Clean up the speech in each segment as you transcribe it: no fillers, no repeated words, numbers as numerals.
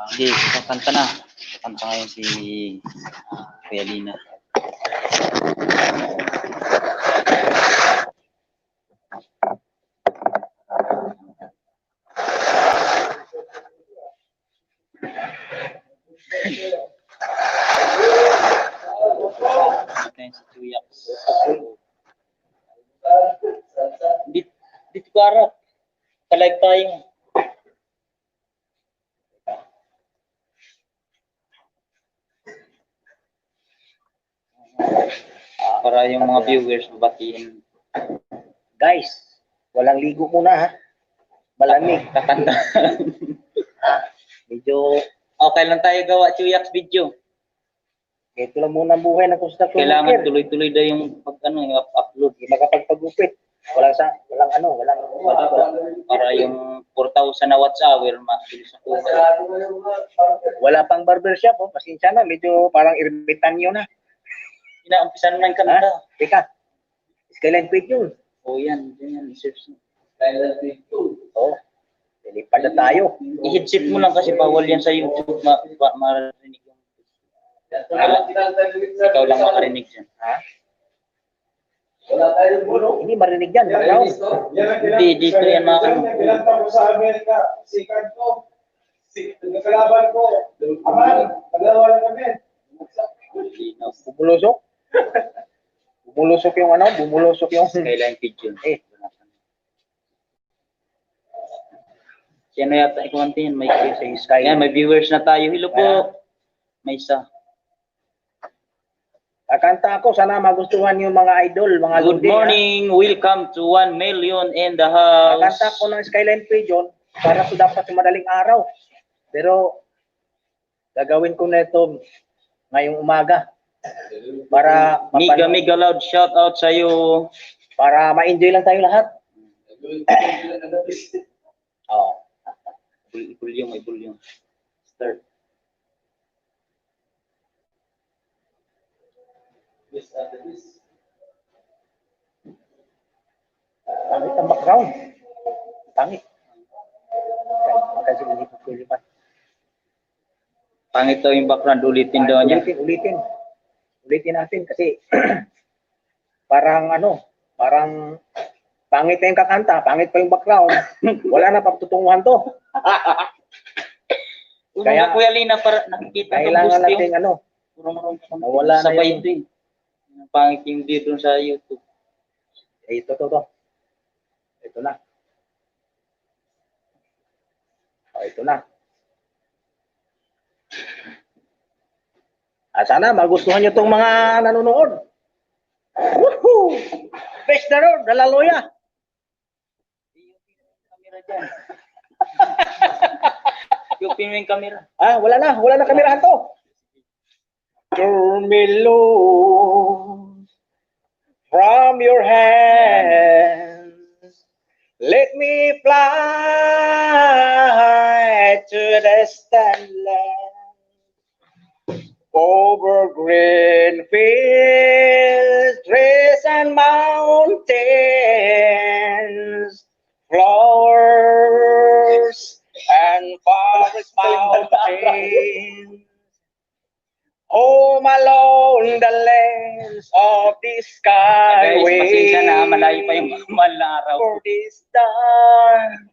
Sige, kakanta na. Kakanta ngayon si Kuya Lina. Ito yung si Tuyaks. Dito ka harap. Ka-live tayo. Para yung mga viewers batiin. Guys, walang ligo muna ha. Malamig. Kakanta. Medyo Okay lang tayo gawa Tuyaks video. ito lang muna ang buhay ng construction Kailangan worker. tuloy-tuloy na yung upload. Makapagpagupit. Walang Para yung 4,000 na watts hour mabilis na kuha. wala pang barbershop oh. Pasensya na, medyo parang irbitan nyo na. Inaumpisan na yung kanta. Teka. Skyline Quid yun. Yan. Research mo. Oh. Lilipad na tayo. I-headset mo lang kasi bawal yan sa YouTube marinig yung. Ikaw lang makarinig dyan. Ha? Hindi marinig yan. Hindi, dito yan mga Pinanta ko sa Amerika, sikat ko. Nagkalaban ko. Aman, paglawa lang kami. Bumulusok. Bumulusok yung Skyline video. Yan na yata ikumantin, may Sky. Yan, may viewers na tayo. Hello po. May isa. Kakanta ako, sana magustuhan yung mga idol, mga Good lodi, morning. Welcome to 1 million in the house. Kakanta ko ng Skyline Pigeon para to dapat sa madaling araw. Pero gagawin ko na ito ngayong umaga para Mega loud shout out sa iyo. para ma-enjoy lang tayo lahat. Oh. Ibulyong. Start. Pangit ang background. Pangit. Kasi lipat. Pangit daw yung background, ulitin daw niya. Ulitin natin kasi parang pangit na yung kakanta, pangit pa yung background. Wala na pagtutunguhan to. Kaya Kuya Lina, para nakikita kailangan natin nawala na sabay yung din. Pangit yung dito sa YouTube. ito na. Ito na. Sana magustuhan nyo itong mga nanonood. Woohoo! Best na ron, dalaloya. Kamera dyan. Yung yung camera. Wala na kamerahan to. Turmilo from your hands. Let me fly to the distant land. Over green fields, trees and mountains, flowers and forest mountains. Home along the lands of the skyway. Pasensya na, malayo pa yung mahal na araw. For this dark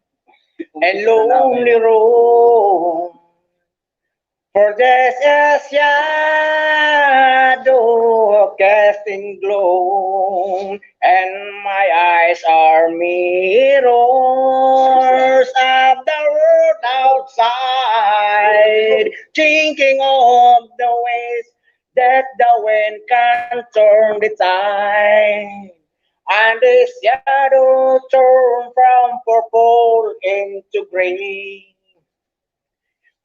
and lonely road. For there's a shadow casting gloom, and my eyes are mirrors of the world outside, thinking of the ways that the wind can turn the tide, and the shadow turn from purple into gray.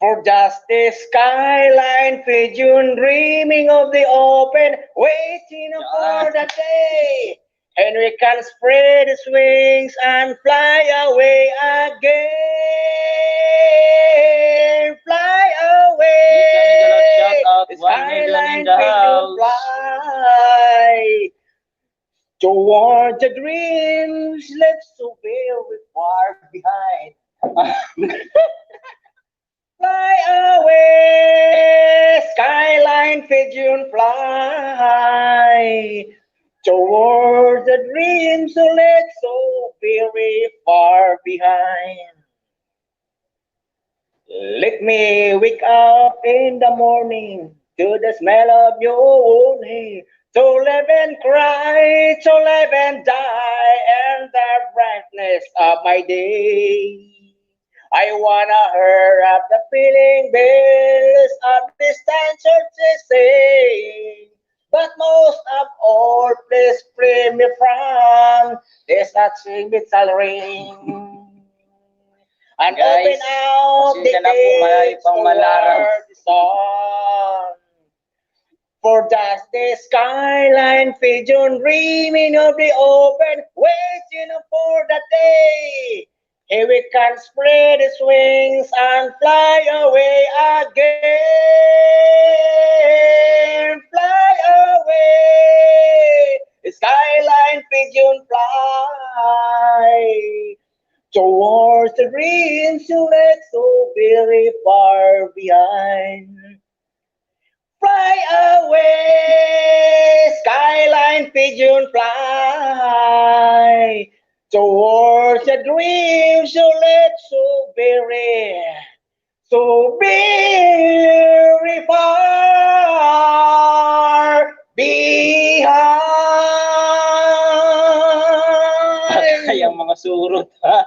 For just the skyline pigeon dreaming of the open, waiting for the day, and we can spread its wings and fly away again. Fly away, the skyline pigeon fly toward the dreams left so very far behind. Fly Fly away, skyline pigeon fly towards the dreams you left so very far behind. Let me wake up in the morning to the smell of your honey. To live and cry, to live and die, and the brightness of my day. I wanna hear of the feeling bells of distant churches sing. But most of all, please free me from this touching metal ring. And Guys, open out the pasensya na po, may gates pang malarang. toward the sun. For just the skyline pigeon dreaming of the open, waiting for the day. Here we can spread its wings and fly away again. Fly away, skyline pigeon fly towards the dreams you left so very far behind. Fly away, skyline pigeon fly towards the dreams you left so very far behind. Yung mga surot, ha?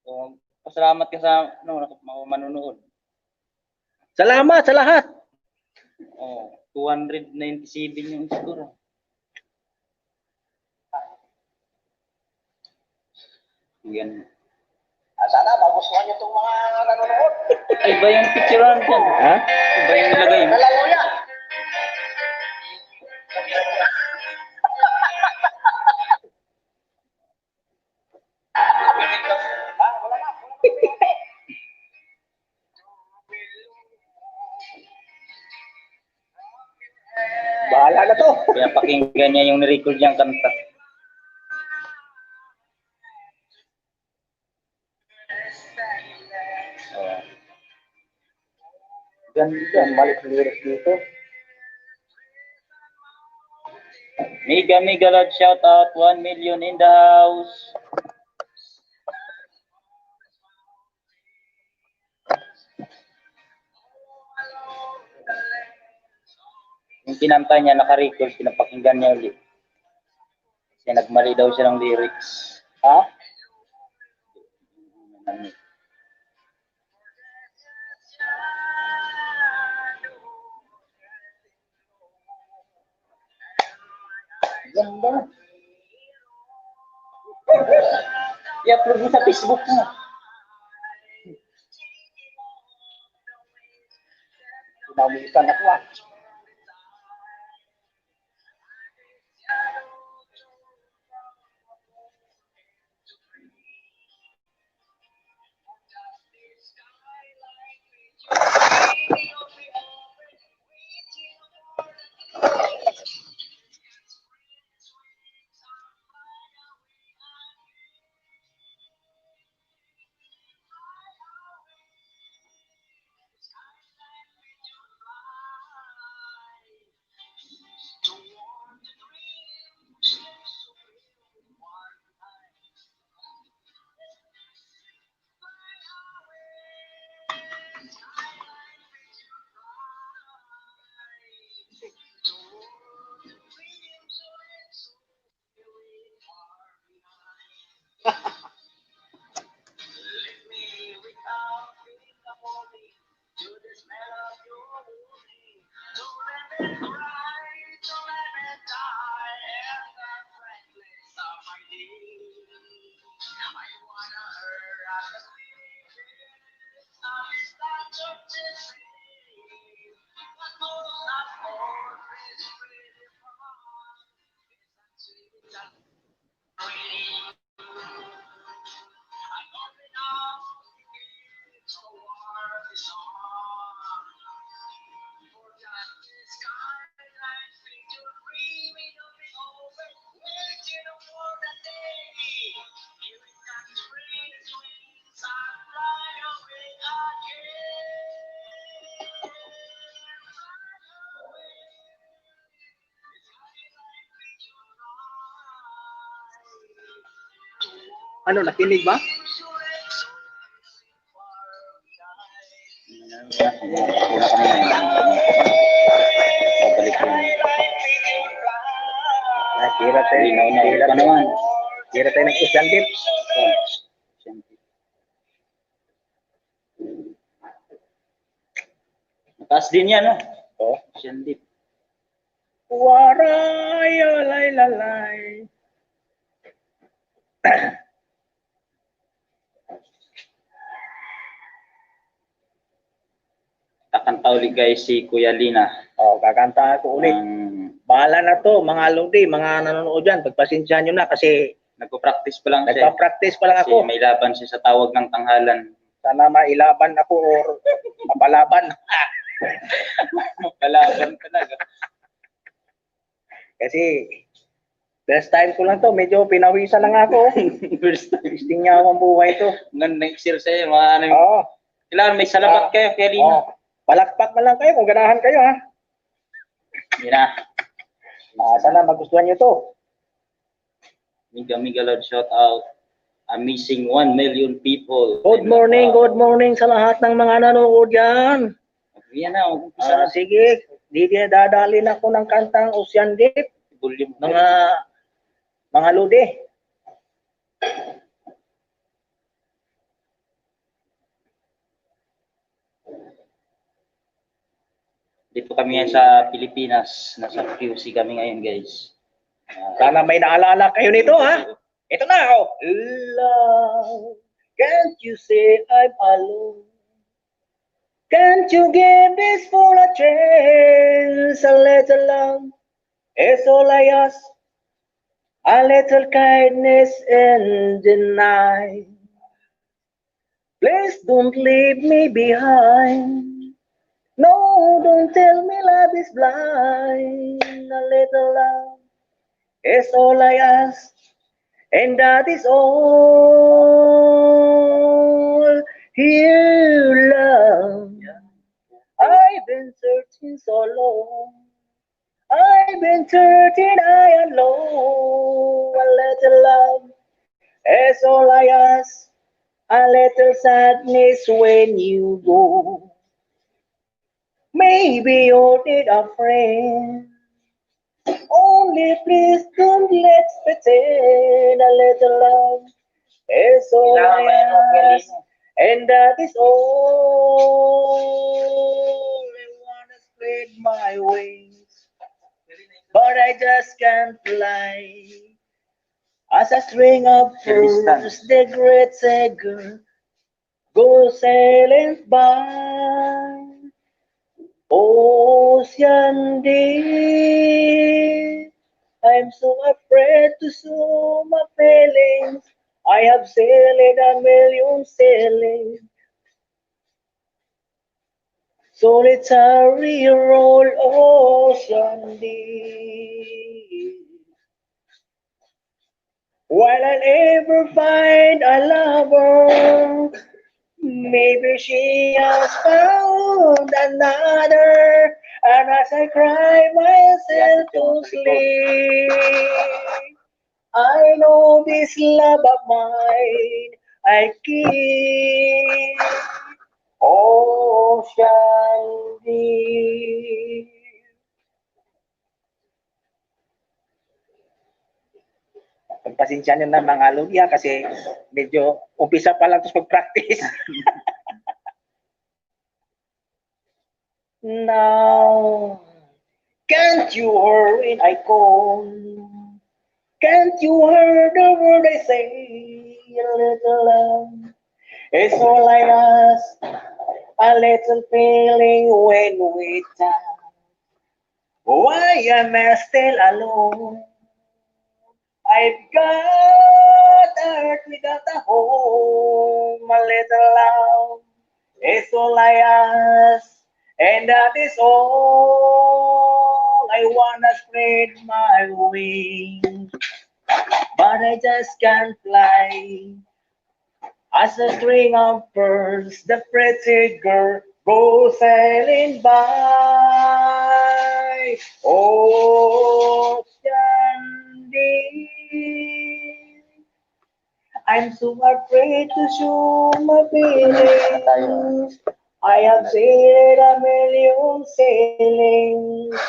So, pasalamat ka sa mga manunood. Salamat sa lahat. Oh, 297 yung score. Yan. Sana magustuhan niyo itong mga nanonood. Iba yung picturean dyan. Ha? Iba yung nilagay mo. Dalawa yan. Wala na. Bahala na to. Kaya pakinggan niya yung nirecord niyang kanta. Oh. Ganda, balik lyrics dito. Mega love shout out 1 million in the house. Yung kinanta niya naka-record, pinapakinggan niya ulit. Kasi nagmali daw siya ng lyrics. Ha? Ganda. I-upload mo sa Facebook mo. Pinawisan ako ah. Ano, nakinig ba? Wala kami na. Babalik yun. Kira tayo. Linaw-naw pa naman. Kira tayo ng Ocean Deep. Mataas din yan, no? Oh. Ocean Deep. Waray, alay, lalay. Kakanta ulit guys si Kuya Lina. Oh, kakanta ako ulit. Bahala na to, mga lodi, mga nanonood dyan. Pagpasensyahan nyo na kasi Nagpo-practice pa lang siya. nagpa-practice pa lang Kasi ako. may laban siya sa tawag ng tanghalan. Sana mailaban ako or mapalaban. Kalaban talaga. Kasi first time ko lang to, medyo pinawisan lang ako. First time. Gusto niya akong buhay to. Ngan next year sa'yo, mga ano. Oo. Kailangan may salabat kayo, Kuya Lina. Oh. Palakpak na lang kayo kung ganahan kayo ha. Yun na. Sana magustuhan nyo to. Mega loud shout out. Amazing 1 million people. Good morning sa lahat ng mga nanonood dyan. Yan na, umpisa na. Sige, dadalhin ako ng kantang Ocean Deep, Volume. mga lodi. Dito kami ngayon sa Pilipinas. Nasa QC kami ngayon, guys. Sana may naalala kayo nito ha. Ito na ako. Love, can't you say I'm alone? Can't you give this fool a chance? A little love is all I ask. A little kindness in the night. Please don't leave me behind. No, don't tell me love is blind. A little love is all I ask. And that is all. Here, love. I've been searching so long. I've been searching high and low. A little love is all I ask. A little sadness when you go. Maybe you need a friend. Only please don't let's pretend. A little love is all I ask. And that is all. I wanna spread my wings, but I just can't fly. As a string of pearls, the great Savior goes sailing by. Ocean deep, I'm so afraid to show my feelings. I have sailed a million sailings. Solitary roll ocean deep. While I never find a lover, maybe she has found another. And as I cry myself to sleep, I know this love of mine I keep. Ocean deep. Pagpasensya nyo na mga lugya kasi medyo umpisa pa lang tapos mag-practice. Now, can't you hear when I call? Can't you hear the word I say? A little love is all I ask. A little feeling when we talk. Why am I still alone? I've got a heart without a home. A little love is all I ask. And that is all. I wanna spread my wings, but I just can't fly. As a string of pearls, the pretty girl goes sailing by. Ocean deep, I I'm so afraid to show my feelings. I have said a million sailings,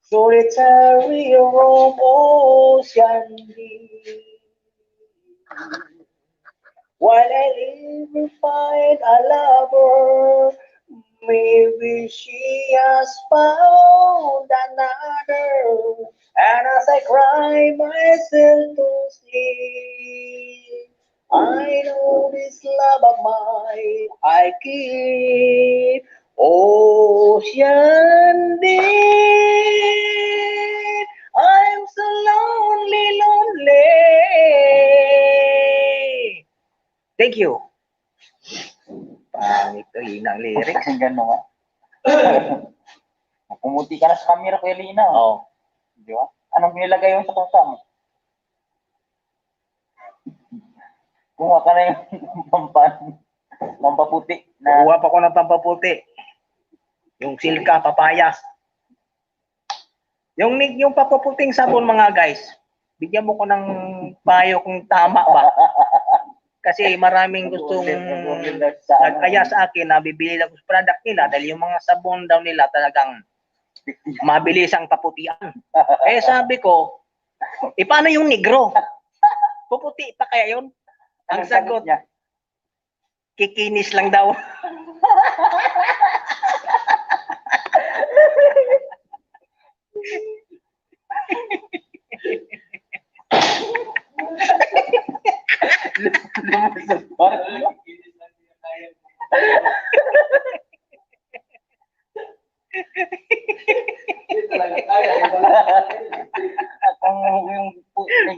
solitary roam ocean deep. While I live and find a lover, maybe she has found another. And as I cry myself to sleep, I know this love of mine I keep. Ocean deep, I'm so lonely, lonely. Thank you. Pangit to, hinang lyrics. Pakinggan mo nga. Pumuti ka na sa camera ko, Elina. Oh. Di ba? Anong nilagay mo sa kusa mo? Kumuha ka na yung pampaputi. Nakuha pa ko ng pampaputi. Yung silka, papayas. Yung pampaputing sabon mga guys, bigyan mo ko ng payo kung tama ba. Kasi maraming gustong nagkaya sa akin na bibili lang sa product nila dahil yung mga sabon daw nila talagang mabilis ang kaputian. Eh sabi ko, paano yung negro? Puputi pa kaya yun? Ang sagot niya, kikinis lang daw.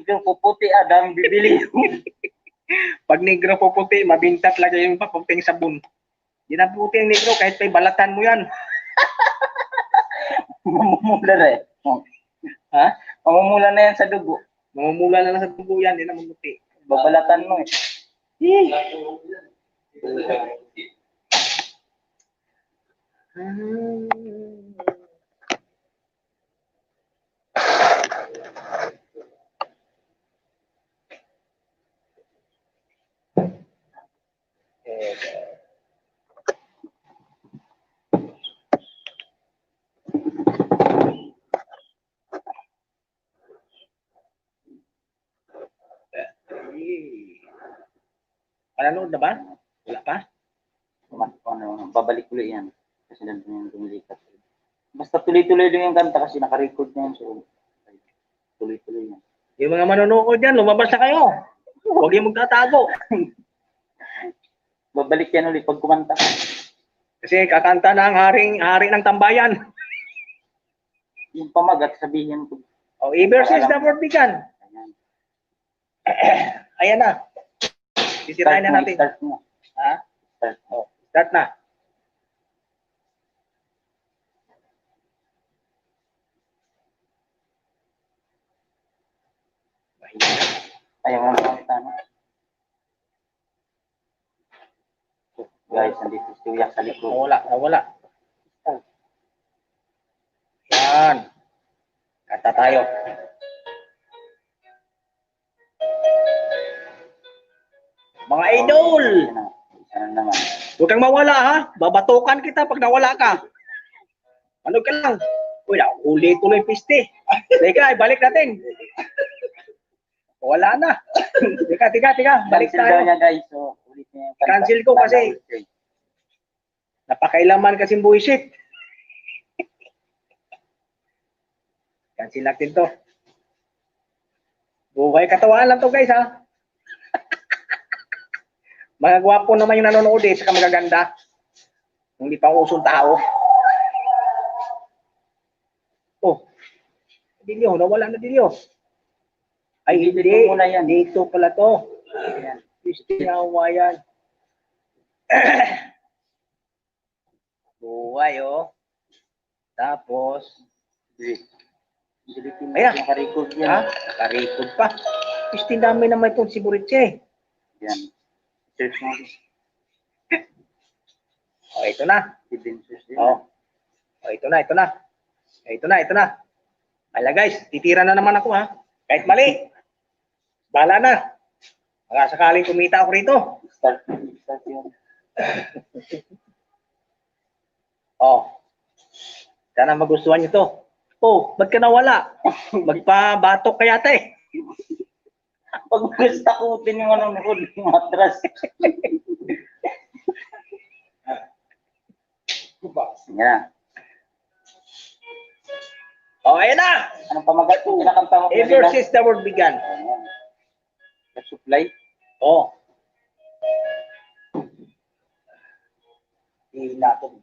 yung puputi Adam bibili yung Pag negro puputi, mabinta talaga yung paputing sabon. Di na puputi ang negro kahit may balatan mo yan. mamumula na eh. Ha? Mamumula na yan sa dugo. Mamumula na lang sa dugo yan, di na mamuti. Babalatan mo eh. Pananood na ba? Wala pa? Babalik ulit yan. Kasi nandun yung lumilikat. Basta tuloy-tuloy lang yung kanta kasi naka-record na yan. So, tuloy-tuloy yan. Yung mga manonood dyan, lumabas na kayo. Huwag yung magtatago. Babalik yan ulit pag kumanta. Kasi kakanta na ang hari ng tambayan. Yung pamagat, sabihin ko. O, i-versus the Vortican. Ayan. Ayan na. Sisirain na natin. Start mo. Ha? Start. O, start na. Ayaw mo na no? So, guys, nandito si Uyak sa likod. Nawala. Yan. Kanta tayo. Mga idol! Isa na naman. Huwag kang mawala ha. Babatukan kita pag nawala ka. Ano ka lang? Uy, huli tuloy piste. Teka, balik natin. Wala na. Teka. Balik Cancel daw tayo. niya, guys. So, ulit niya yung kanta. Cancel ko kasi. Napakailaman kasing buwisit. Cancel natin to. Buhay katawan lang to guys ha. Mga gwapo naman yung nanonood eh, saka magaganda. Hindi pa usong tao. Oh, Dilyo, nawala na Dilyo. Ay, hindi. Dito muna yan. Dito pala to. Ayan. Pistinawa yan. Buhay oh. Tapos, ayan. Naka-record yan. ha? Naka-record pa. Pistin dami naman itong si Buritse. Yan. Search mo. Oh, ito na. Hidden search din. Oh. Oh, ito na. Ito na. Ala guys, titira na naman ako ha. Kahit mali. Bahala na. Baka sakaling kumita ako rito. Start yun. Oh. Sana magustuhan niyo to. Oh, ba't ka nawala? Magpabatok kaya te. Pag takutin yung ano, yung matras. Yan. Oh, ayan na. Anong pamagat yung kinakanta mo? Ever since the world began. Ayan. Supply. Oh. Natin.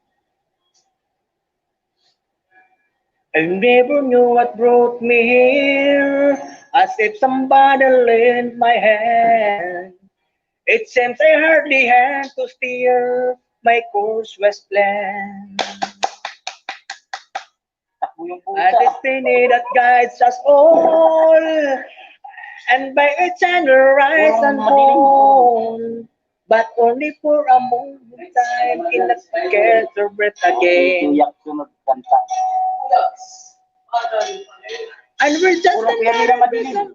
I never knew what brought me here, as if somebody lent my hand. It seems I hardly had to steer, my course was planned. Takbo yung A pusa. destiny that guides us all, and by its hand rise and fall, but only for a moment time cannot get the breath again. Tuyak sunod kanta. And we're just Puro piyanira madilim.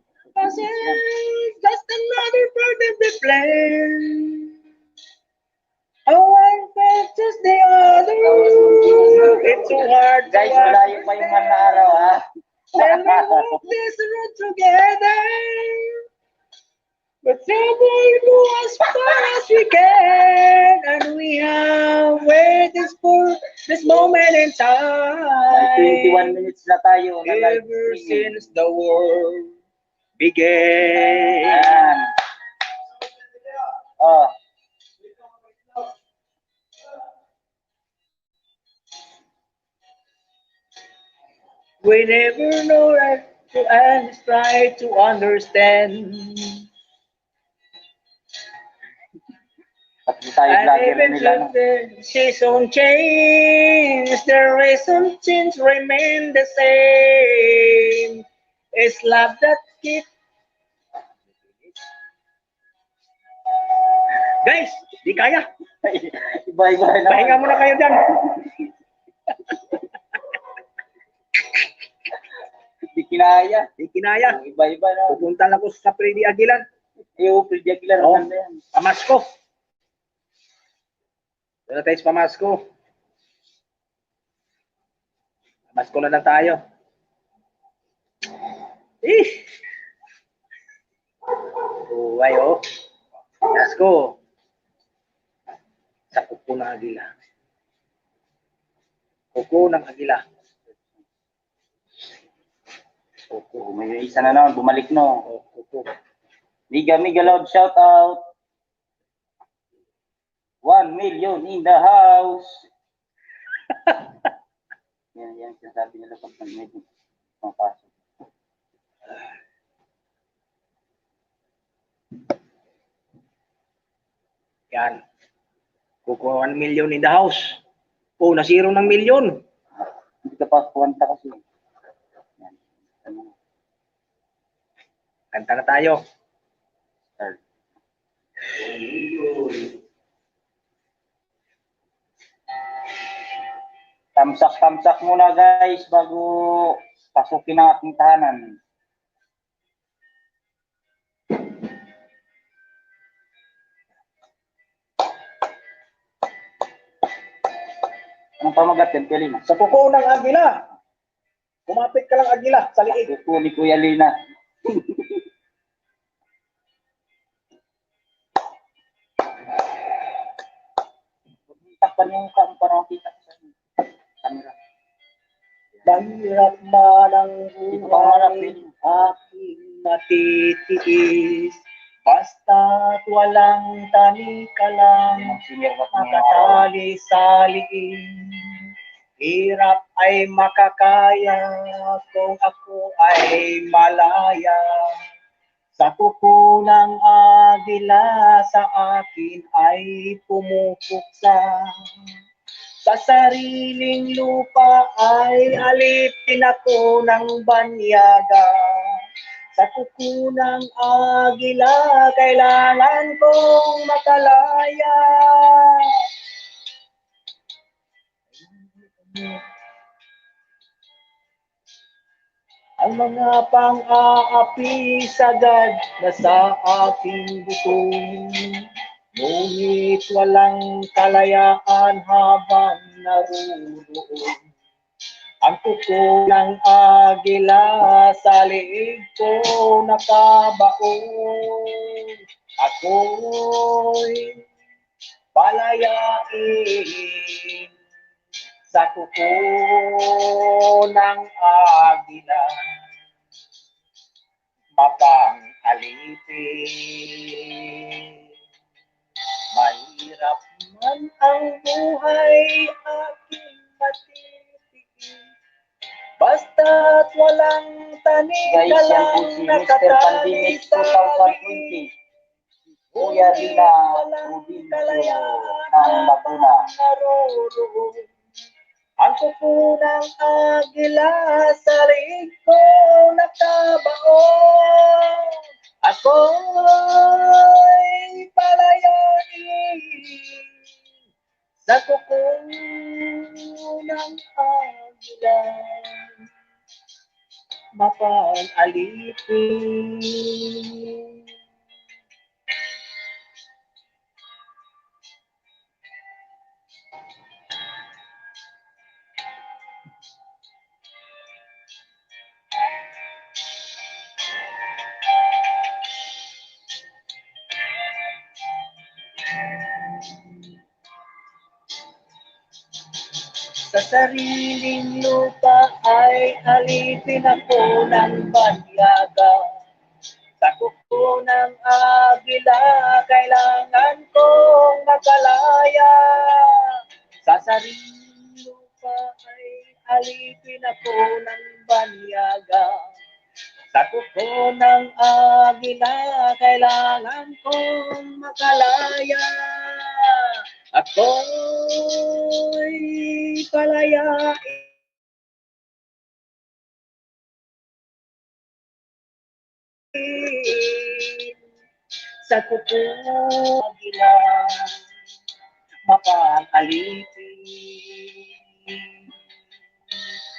just another part of the plan. One fetches the other. It's so hard to Guys, malayo pa yung man na araw, ha? Then we walk this road together. But someone go as far as we can, and we have waited for this moment in May 21 time. minutes na tayo. Na live Ever streaming. since the world began. Ayan. Oh. We never know that to and try to understand. Pati tayo And vlogger even nila. if the season change, the reason change remain the same. It's love that keeps. Guys, di kaya. Iba-iba na. Pahinga muna kayo dyan. Di kinaya. Di kinaya. Iba-iba na. Pupunta lang ko sa Freddy Aguilar. Pretty Aguilar. Oh, Maganda yan. Pamasko. Doon na tayo sa Pamasko. Pamasko na lang tayo. Buhay, oh. Pamasko. Sa kuko ng agila. Kuko ng agila. Oh, may isa na naman. Bumalik no. Oh, kuko. Miga loud shout out. 1 million in the house. Yan sinasabi nila pag medyo mapasok. Yan. Kuko 1 million in the house. Oh, nasiro ng milyon. Hindi ka pa kuwanta kasi. Yan. Kanta na tayo. Start. Tamsak muna guys bago pasukin ang aking tahanan. Anong pamagat yan, Kuya Lina? Sa kuko ng agila. Kumapit ka lang agila sa liig. Kuko ni Kuya Lina. Takpan yung para makita sa camera. Mahirap man ang Dito pa harap, buhay Lina. aking natitiis. Basta't walang tani ka lang Senior ba? makatali sa liig. Hirap ay makakaya kung ako ay malaya. Sa kuko ng agila sa akin ay pumupuksa. Sa sariling lupa ay alipin ako ng banyaga. Sa kuko ng agila kailangan kong makalaya. Ang mga pang-aapi sagad na sa aking butong, ngunit walang kalayaan habang naruroon. Ang kuko ng agila sa liig ko nakabaon. Ako'y palayain sa kuko ng agila. Mapang alipin. Mahirap man ang buhay aking matitigil. Basta't walang tanim Guys, na yan po lang si Mr. nakatali Pandemic sa 2020. Kuya Rina Provincia ng Laguna. Ang kuko ng agila sa liig ko nakabaon. Ako'y palayain sa kuko ng agila. Mapag-alipin. Sa sariling lupa ay alipin ako ng banyaga. Sa kuko ng agila, kailangan kong makalaya. Sa sariling lupa ay alipin ako ng banyaga. Sa kuko ng agila, kailangan kong makalaya. Ako'y palayain sa kuko ng agila. Mapag-alipin.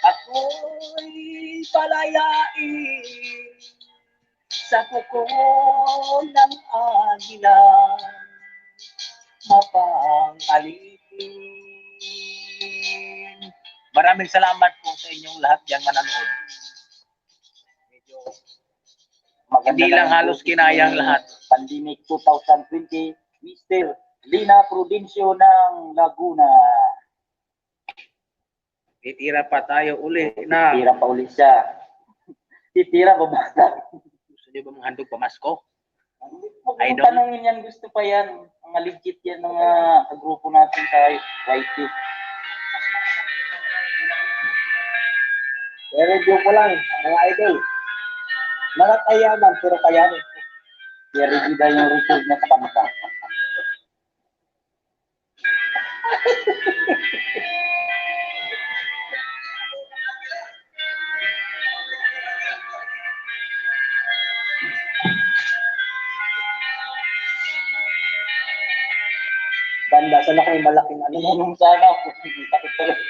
Ako'y palayain sa kuko ng agila. Mapag-alipin. Maraming salamat po sa inyong lahat diyang manonood. Medyo hindi lang halos kinayang lahat. Pandemic 2020, Mr. Lina Prudencio ng Laguna. Titira pa tayo uli na. Titira pa uli siya. Titira ba bata? Gusto niyo ba manghandog pamasko? Huwag I mong don't- tanongin yan, gusto pa yan. Mga legit yan ng grupo natin sa YT. I-review ko lang, mga idol. Nakakayaman, pero kayanin. I-review daw yung record na sa kanta. Banda, sana kayo malaking ano mo. Nung sana, takot talaga.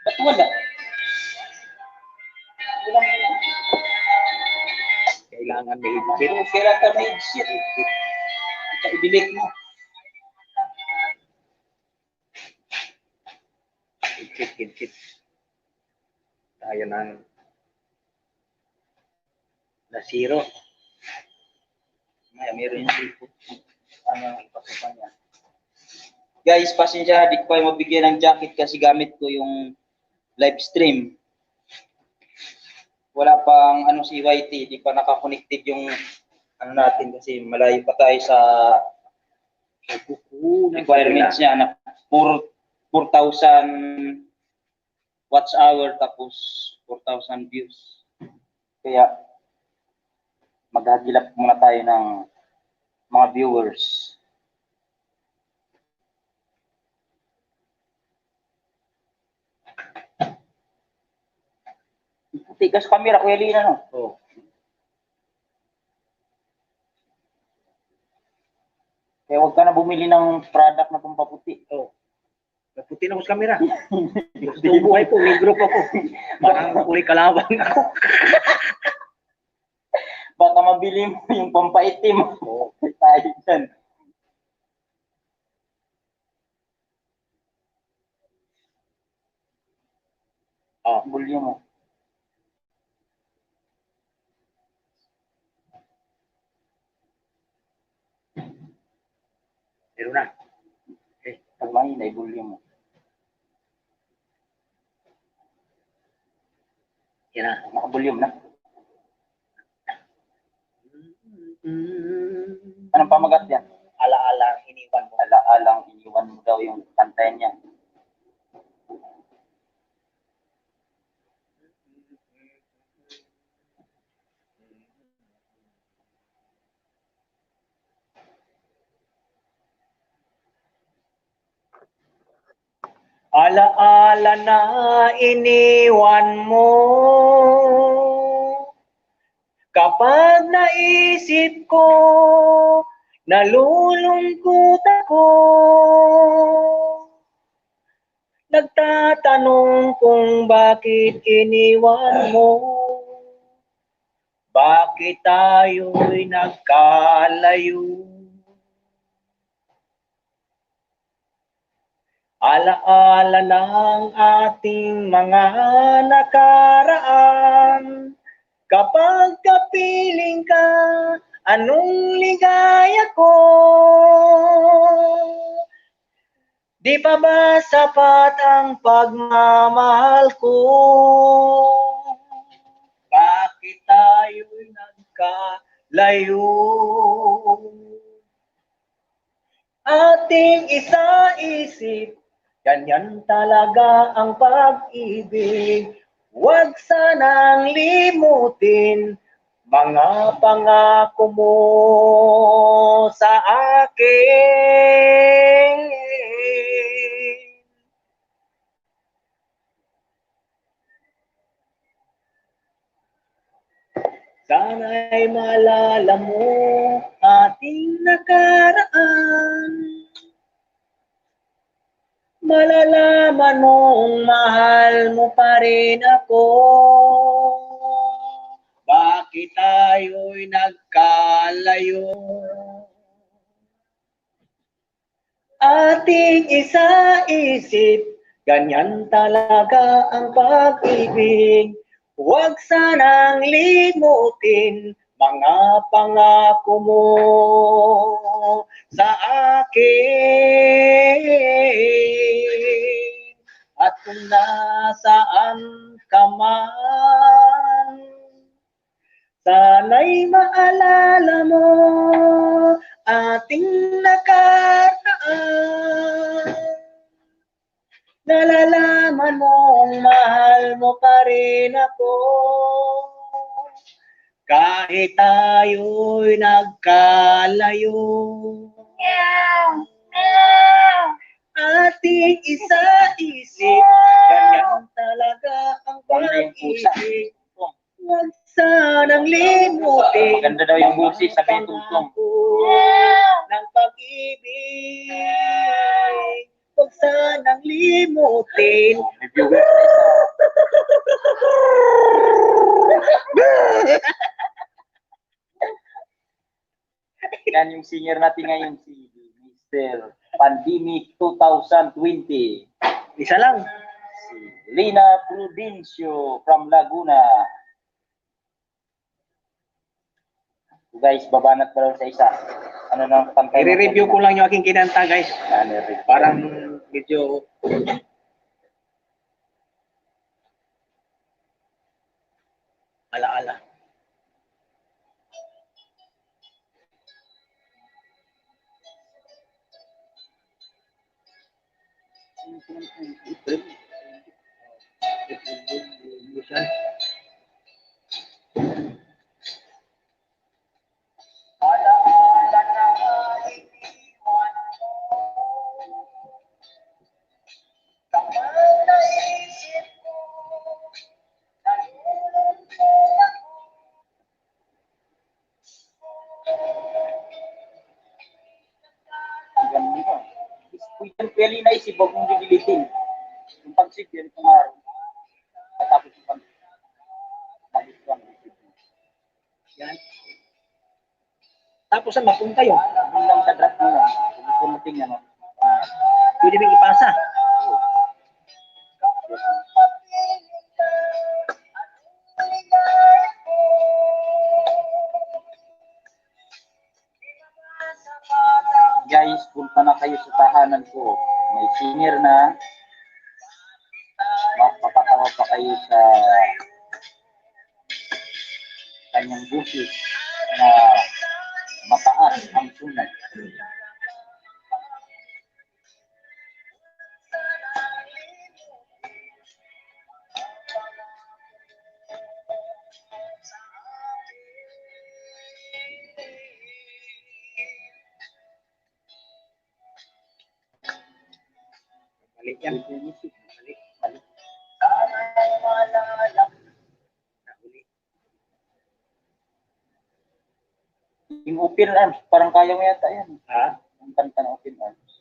Ba't wala? Kailangan may higpit. Pero sira ka na shit. I-delete mo. Higpit. Tayo ng na zero. Meron yung sipot. Ano ang ipasukan niya. Guys, pasensya, di ko kayo mabigyan ng jacket kasi gamit ko yung live stream. Wala pang ano si YT, di pa naka-connected yung ano natin kasi malayo pa tayo sa requirements niya na 4,000 watch hour tapos 4,000 views. Kaya maghagilap muna tayo ng mga viewers. Tigas camera, Kuya Lina, no? Oh. Kaya Huwag ka na bumili ng product na pampaputi. Oh. Naputi na ako sa camera. Gusto ko buhay ko, may group ako. Parang uli kalaban ako. Baka mabili mo yung pampaitim. Oh. Tayo dyan. Oh. Bulyo mo. Meron na. Okay. Pag mahina, ibulyo mo. Yan na. Nakabulyom na. Anong pamagat yan? Ala-ala, iniwan mo. Ala-alang iniwan mo daw yung kantayan niya. Ala-ala na iniwan mo. Kapag naisip ko, nalulungkot ako. Nagtatanong kung bakit iniwan mo. Bakit tayo'y nagkalayo? Ala-ala ng ating mga nakaraan. Kapag kapiling ka, anong ligaya ko? Di pa ba sapat ang pagmamahal ko? Bakit tayo'y nagkalayo? Ating isa-isip, ganyan talaga ang pag-ibig. Huwag sanang limutin mga pangako mo sa akin. Sana'y maalala mo ating nakaraan. Malalaman mong mahal mo pa rin ako. Bakit tayo'y nagkalayo? Ating isa-isip, ganyan talaga ang pag-ibig. Huwag sanang limutin mga pangako mo sa akin. At kung nasaan ka man, sana'y maalala mo ating nakaraan. Nalalaman mong mahal mo pa rin ako. Kahit tayo'y nagkalayo. Ating isa-isip, ganyan talaga ang pag-ibig. Huwag sanang limutin. Maganda daw yung busis, sabi tungtong. Ng pag-ibig. Huwag sanang limutin. May viewer na isa. Yan yung singer natin ngayon, si Mr. Pandemic 2020. Isa lang. Si Lina Prudencio from Laguna. Guys, babanat pa lang sa isa. Ano nang kantay? I-review ko lang yung aking kinanta, guys. Parang medyo ala-ala. pili na isip, huwag mong didilitin. Yung pag-save yan itong araw. Tapos yung pag-save. Yan. Tapos saan mapunta yun? Yun lang sa draft mo lang. Kung mo tingnan mo. Pwede bang ipasa? Guys, punta na kayo sa tahanan ko. May senior na. Mapapatawa pa kayo sa kanyang busis na mataas ang sunat. Mali yan. Mali. Mali. Nahuli. Yung open arms, parang kaya mo yata yan. Ha? Ang kanta ng open arms.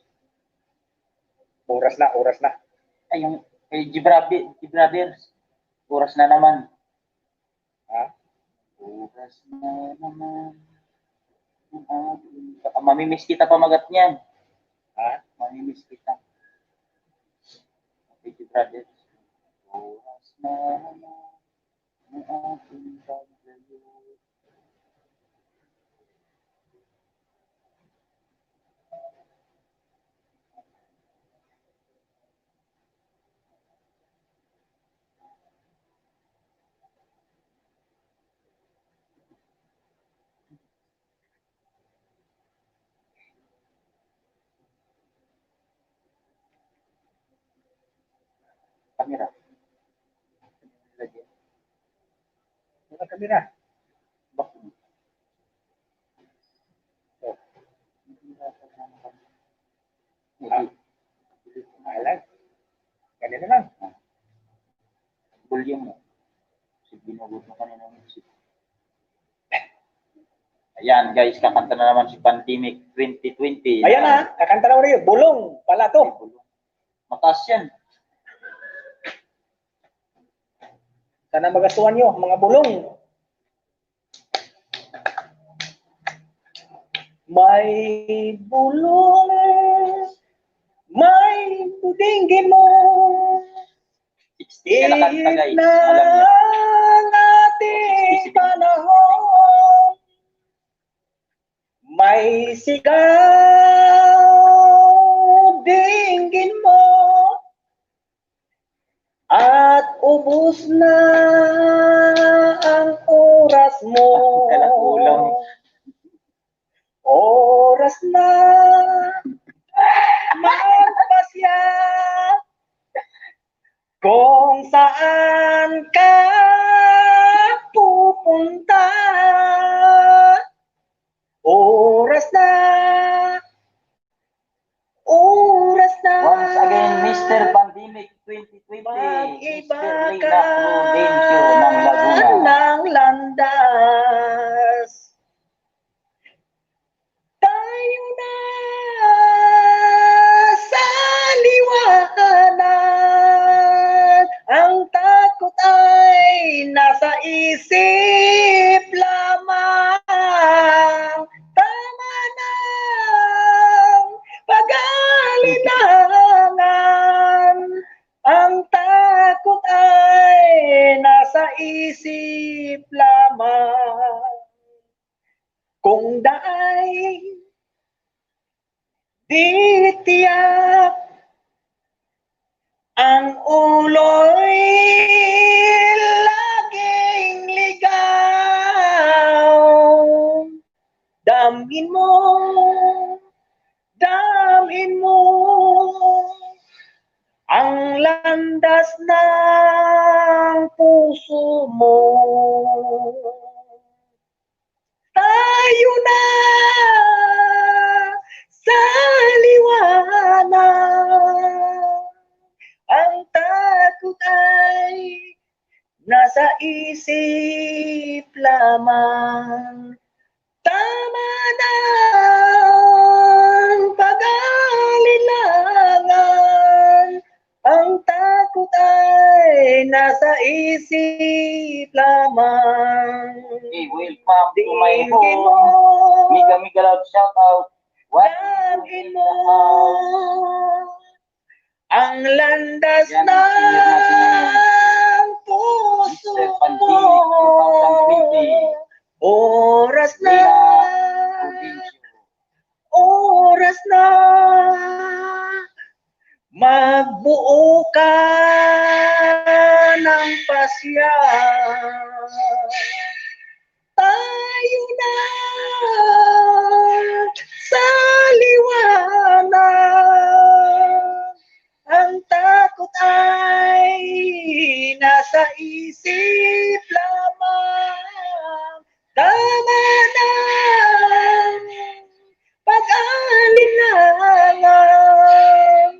Oras na. Ay, yung G-Brothers. Oras na naman. Ha? Oras na naman. Mamimiss kita pamagat niyan. Ha? Mamimiss kita. Okay, G-Brothers. Oras na naman. Ang ating paglayo. Kamera. Wala kamera. Bakit? Oh. Hindi. Alam. Ganyan na lang. Volume mo. Kasi binugot mo kanina ng music. Ayan guys, kakanta na naman si Pandemic 2020. Ayan na. Kakanta na ulit. Bulong. Pala to. Mataas yan. Sana magastuhan nyo, mga bulong. May bulong, may budinggin mo. Sila kanta guys. Na Alam niya. ating panahon, may sigaw, dinggin mo. At ubus na ang oras mo. Kalakulang. Oras na magpasya kung saan ka pupunta. Oras na. Oras na. Once again, Mr. Pandemic 2020. Mag-iba Mr. Lina ka Prudencio ng Laguna. ng landas. Tayo na sa liwanag. Ang takot ay nasa isip lamang. Tama na pag-alinlangan. Ang takot ay nasa isip lamang. Kung daay di tiyak, ang ulo'y laging ligaw. Damhin mo ang landas ng puso mo. Tayo na sa liwanag. Ang takot ay nasa isip lamang. Tama na ang pag-alinlangan. nasa isip lamang. Okay, welcome to my Tingin mo, home. Mega loud shout out. What damhin mo ang landas Yan ang senior natin ngayon. ng puso Mr. mo. Pandemic 2020. Oras na, Provincial. oras na, magbuo ka ng pasya. Tayo na sa liwanag. Ang takot ay nasa isip lamang. Tama na pag-alinlangan.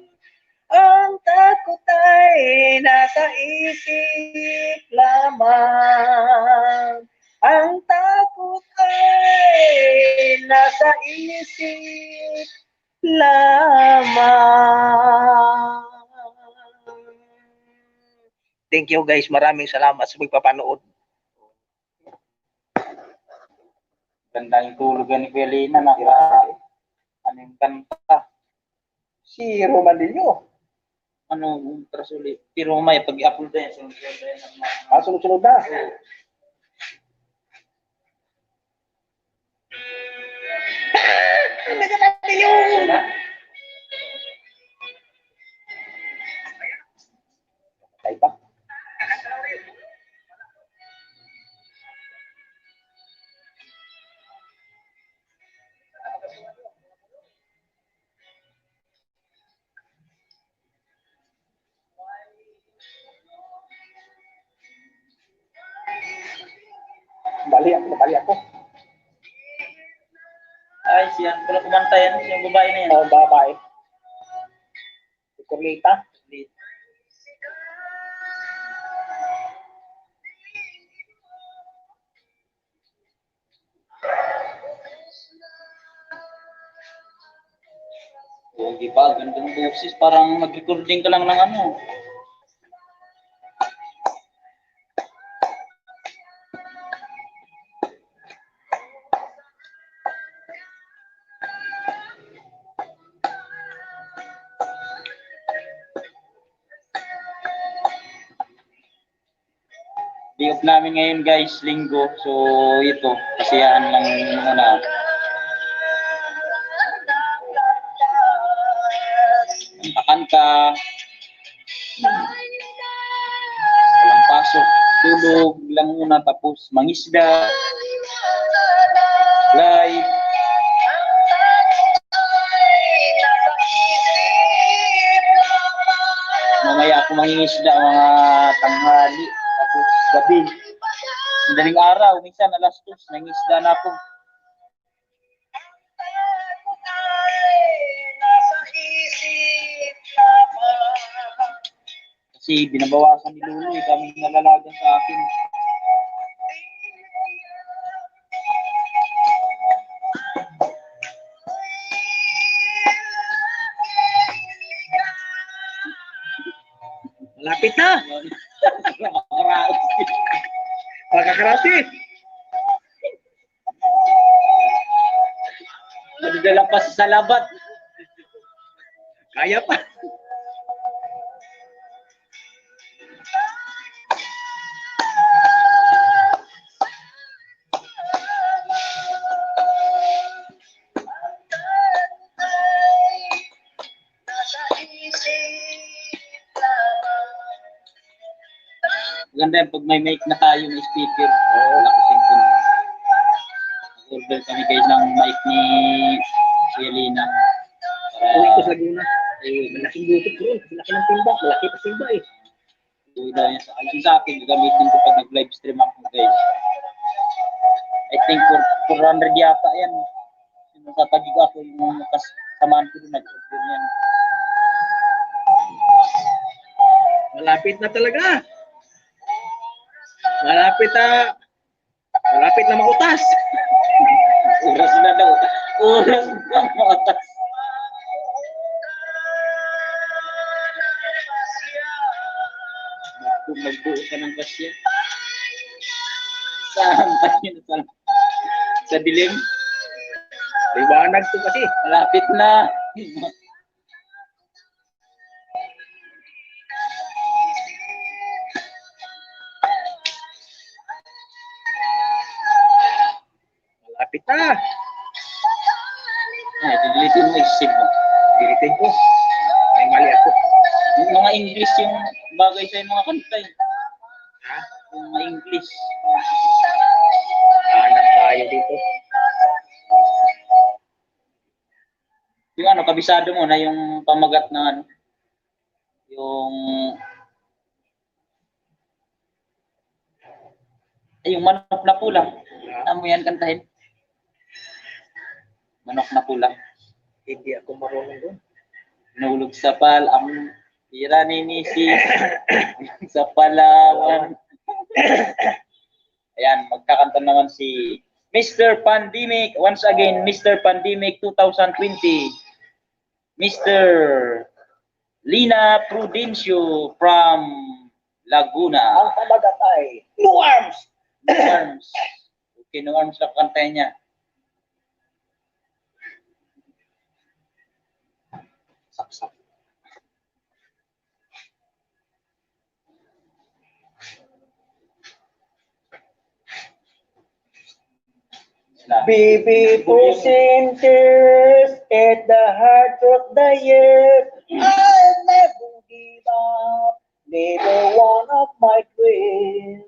Ang takot ay nasa isip lamang. Ang takot ay nasa isip lamang. Thank you guys. Maraming salamat sa pagpapanood. Ganda yung tulugan ni Kuya Lina. Ano yung kanta? Si Romanillo. Ano, ultras ulit. Pero may pag-upload na yan. Sunod-sunod na yan. Sunod-sunod na. Romanillo! Ay pa. Bali ako. Ay, siya. Wala kumanta yan. Yung babae na yan. Oh, babae. Si Corlita. Oo, di ba? Gandang boses. Parang nag-recording ka lang ng ano. Day off namin ngayon guys, linggo. So ito, kasiyahan lang muna. Kanta-kanta. Walang pasok. Tulog lang muna tapos mangisda. Live. Mamaya ako mangingisda mga tanghali. Tapos gabi. Madaling araw, minsan alas 2, nangisda na ako. Kasi binabawasan ni Lulu, kami nalalagan sa akin. Malapit na. Pagkakarasi. Madadala pa sa salabat. Kaya pa. Maganda yan pag may mic na tayo, may speaker. Wala kasing po. Order kami guys ng mic ni Selena. Uwi ko sa Laguna. Malaking bukid ko rin. Malaki ng timba. Malaki pa timba eh. Uwi daw yan sa akin, gagamitin ko pag nag-live stream ako guys. I think 400 yata yan. Sa tagig ako yung kasamaan ko doon nag-order yan. Malapit na talaga. Malapit na mautas. Oras na daw. Oras na matas. Kung magbuo ka ng kasya. Saan pa yun? Sa dilim? Liwanag to kasi. Malapit na. Malapit na. Ay, dilitin mo isip mo. Dilitin ko. May mali ako. Yung mga English yung bagay sa mga kanta eh. Ha? Yung mga English. Hanap tayo dito. Yung ano, kabisado mo na yung pamagat na ano. Yung... Ay, yung manok na pula. Ano mo yan kantahin? Manok na pula. Hindi ako marunong doon. Nahulog sa ang tira ni Nisi sa Palawan. Ayan, magkakanta naman si Mr. Pandemic. Once again, Mr. Pandemic 2020. Mr. Lina Prudencio from Laguna. Ang pamagat ay No Arms. No Arms. Okay, No Arms na kantahin niya. Saksak. Baby pushing tears at the heart of the year. I'll never give up, never one of my dreams.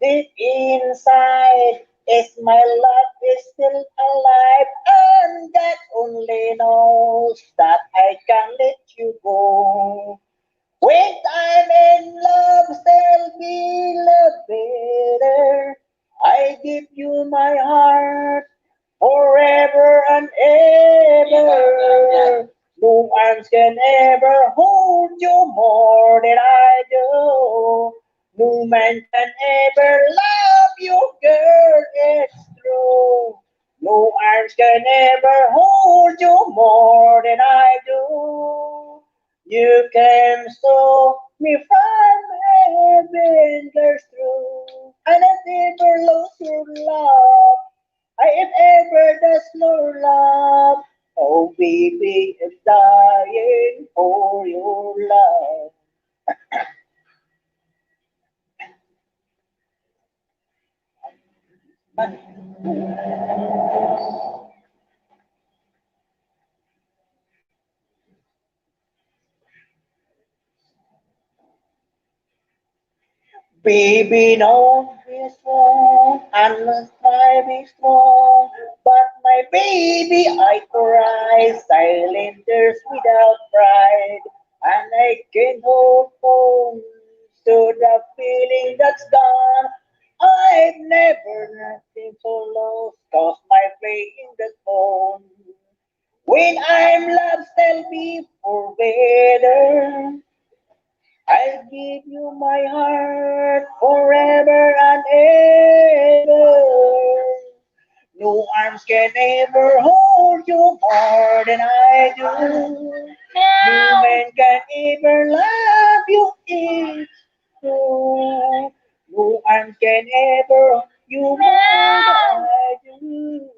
Deep inside is my love is still alive, and God only knows that I can't let you go. When I'm in love, still be love better. I give you my heart forever and ever. No arms can ever hold you more than I do. No man can ever love you, girl, it's true. No arms can ever hold you more than I do. You came so me from heaven, girls true. And I never lost your love. I am ever the slow love. Oh, baby, I'm dying for your love. Baby, don't be strong, unless I be strong. But my baby, I cry, silent tears without pride. And I can't hold on to the feeling that's gone. I've never nothing so lost, cause my faith in the phone. When I'm lost, tell me for better. I'll give you my heart forever and ever. No arms can ever hold you more than I do. No man can ever love you if true. No arms can ever you more than I do.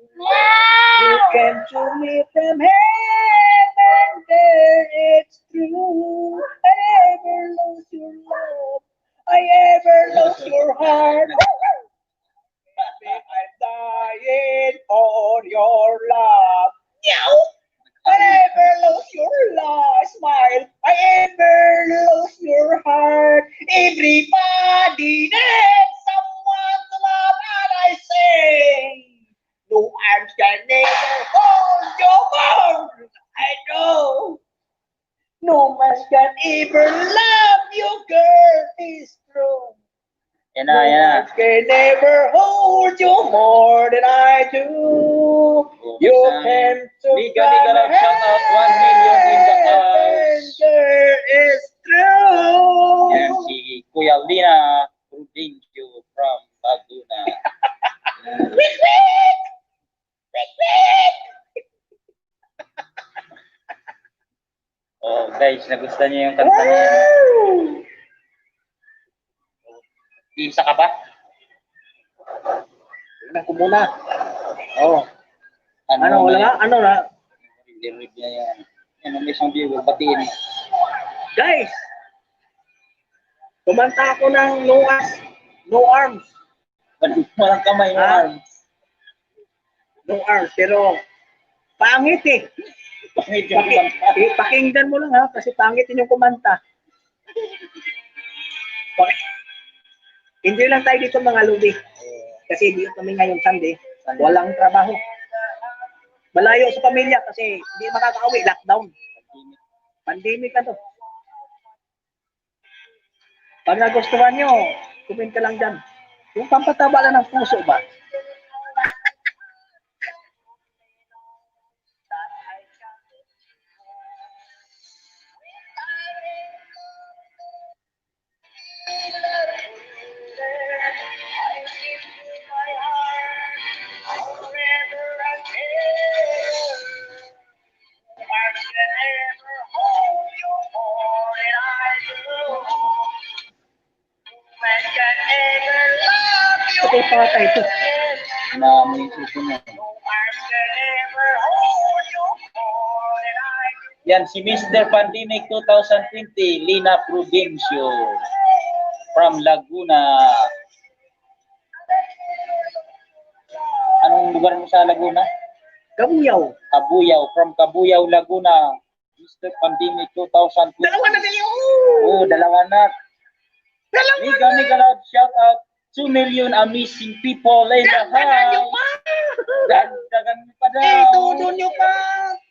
You came to me from heaven, there it's true. I ever lost your love. I ever lost your heart. Baby, I'm dying for your love. Meow. I ever lost your love, smile. I ever lost your heart. Everybody needs someone to love, and I say, no arms can never hold your more. I know. No man can ever love you, girl. It's true. Yan No na, yan na. man can never hold you more than I do. You came to Liga lang, shout out 1 million in the house. girl, it's true. Yan si Kuya Lina Prudencio from Laguna. Quick, quick! Quick, quick! Oh guys, nagustuhan niyo yung kanta niya. Woo! Isa ka pa? Tingnan ko muna. Oh, ano, wala nga, ano na. Direct niya yan. Yan ang isang viewer, batiin mo. Guys, kumanta ako ng no arms. Walang kamay, no Ah. arms. No arms, pero pangit eh. Medyo kumanta. Pakinggan mo lang ha, kasi pangit yung kumanta. Hindi lang tayo dito mga ludi. Kasi dito kami ngayon Sunday, walang trabaho. Malayo sa pamilya kasi hindi makakauwi, lockdown. Pandemic na to. Pag nagustuhan nyo, comment ka lang dyan. Yung pampataba lang ng puso ba? Ito yung pangata ito. Na may susunod. Yan, si Mr. Pandemic 2020, Lina Prudencio from Laguna. Anong lugar mo sa Laguna? Kabuyaw. Kabuyaw, from Kabuyaw, Laguna. Mr. Pandemic 2020. Dalawa na kayo! Oh, dalawa na. Dalawa na! Mega loud shout out. 2 million amazing people in the Dagdagan nyo house. pa! Dagdagan mo pa daw. Itudo nyo pa!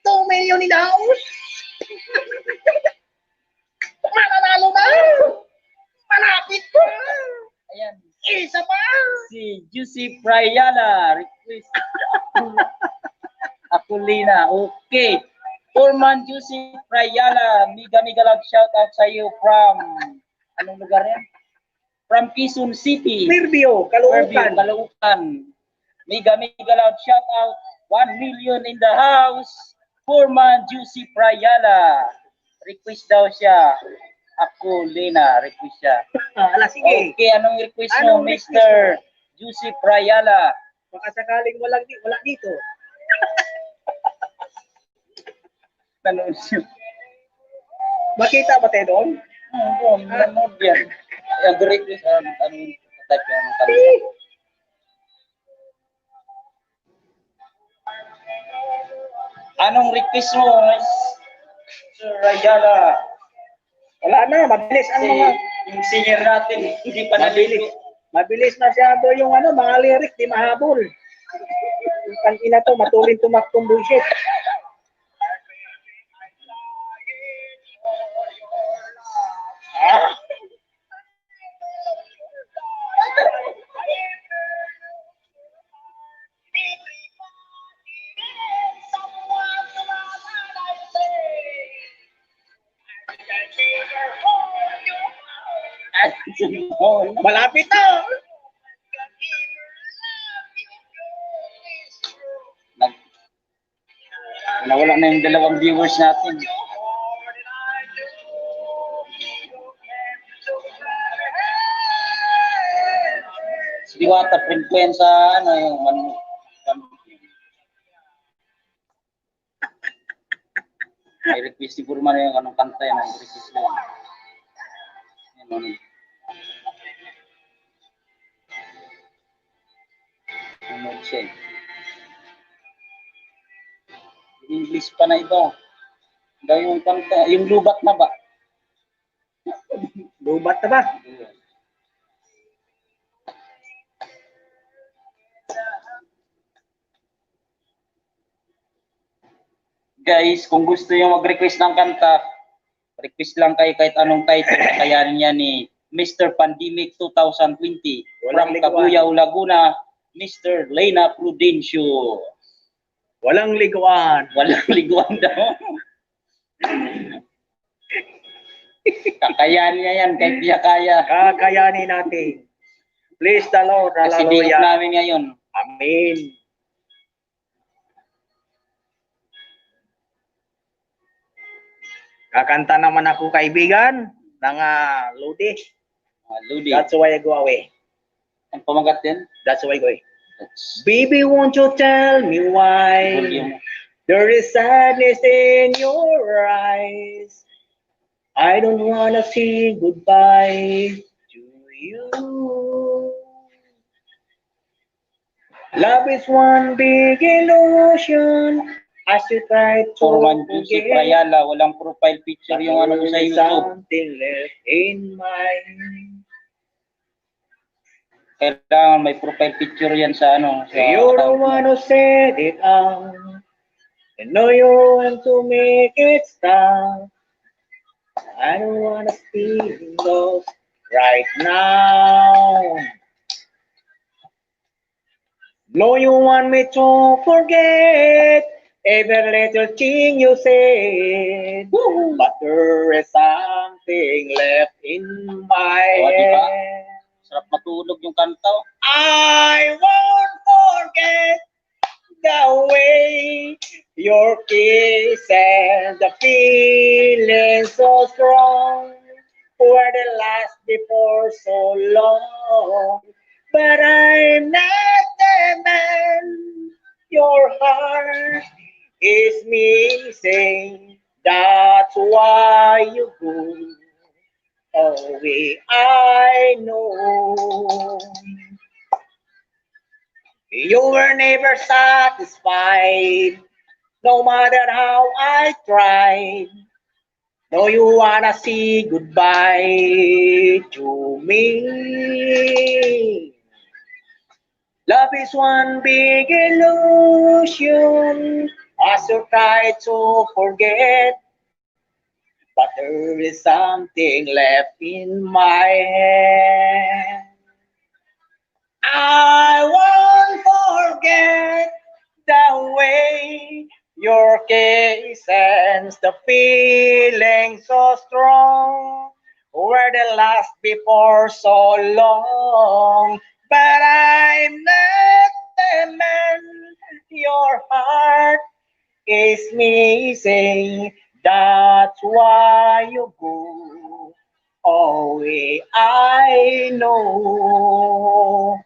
2 million in the house! Mananalo na! Malapit pa! Ayan. Isa pa! Si Juicy Prayala. Request. Akulina. Okay. Foreman Juicy Prayala. Mega loud shout out sa iyo from anong lugar yan? From Quezon City. Mirbio, Fairview, Caloocan. Caloocan. Mega loud shout out. 1 million in the house. Foreman Juicy Prayala. Request daw siya. Ako, Lena, request siya. Ala, sige. Okay, anong request mo, Anong request Mr. Juicy Prayala? Baka sakaling wala dito. Nanood siya. Makita ba tayo doon? Nanood yan. Ang request, anong type yan? Anong request mo, Mr. Prayala? Wala na, mabilis ang Kasi mga... yung senior natin, hindi pa Mabilis. naligo. Mabilis masyado yung mga lyric, di mahabol. Yung kanina to, matuloy tumaktong bullshit. Malapit na! Nawala na yung dalawang viewers natin. Diwata, frequenza, ano yung may request siguro man yung anong kanta yan, ang request mo. Yan, ano. Ano siya? English pa na iba. Dahil yung kanta, yung lubat na ba? Lubat na ba? Guys, kung gusto nyo mag-request ng kanta, request lang kayo kahit anong title. Kayanin niya ni Mr. Pandemic 2020. From Kabuyaw, Laguna, Mr. Lena Prudencio. Walang liguan. Walang liguan daw. Kakayanin niya yan, kahit niya kaya. Kakayanin natin. Please the Lord, Kasi di hallelujah. namin ngayon. Amen. Kakanta naman ako kaibigan ng Lodi. Ludi. That's why I go away. Ang pamagat din. That's why going. That's Baby, won't you tell me why volume. there is sadness in your eyes? I don't wanna say goodbye to you. Love is one big illusion. As you try to Forman Joseph forget, Rayala, walang profile picture yung ano mo sa there is YouTube. something left in mind. Kailangan may profile picture yan sa ano. Sa You're the account mo. one who said it out. I know you want to make it stop. I don't wanna feel lost right now. No, you want me to forget every little thing you said, but there is something left in my Oh, di ba? head. Sarap matulog yung kanta. Oh. I won't forget the way your kiss and the feeling so strong were the last before so long. But I'm not the man your heart is missing. That's why you go away. I know. You were never satisfied, no matter how I tried. No, you wanna say goodbye to me. Love is one big illusion. As you try to forget, but there is something left in my head. I won't forget the way your kiss and the feeling so strong were the last before so long. But I'm not the man your heart is missing. That's why you go away. I know.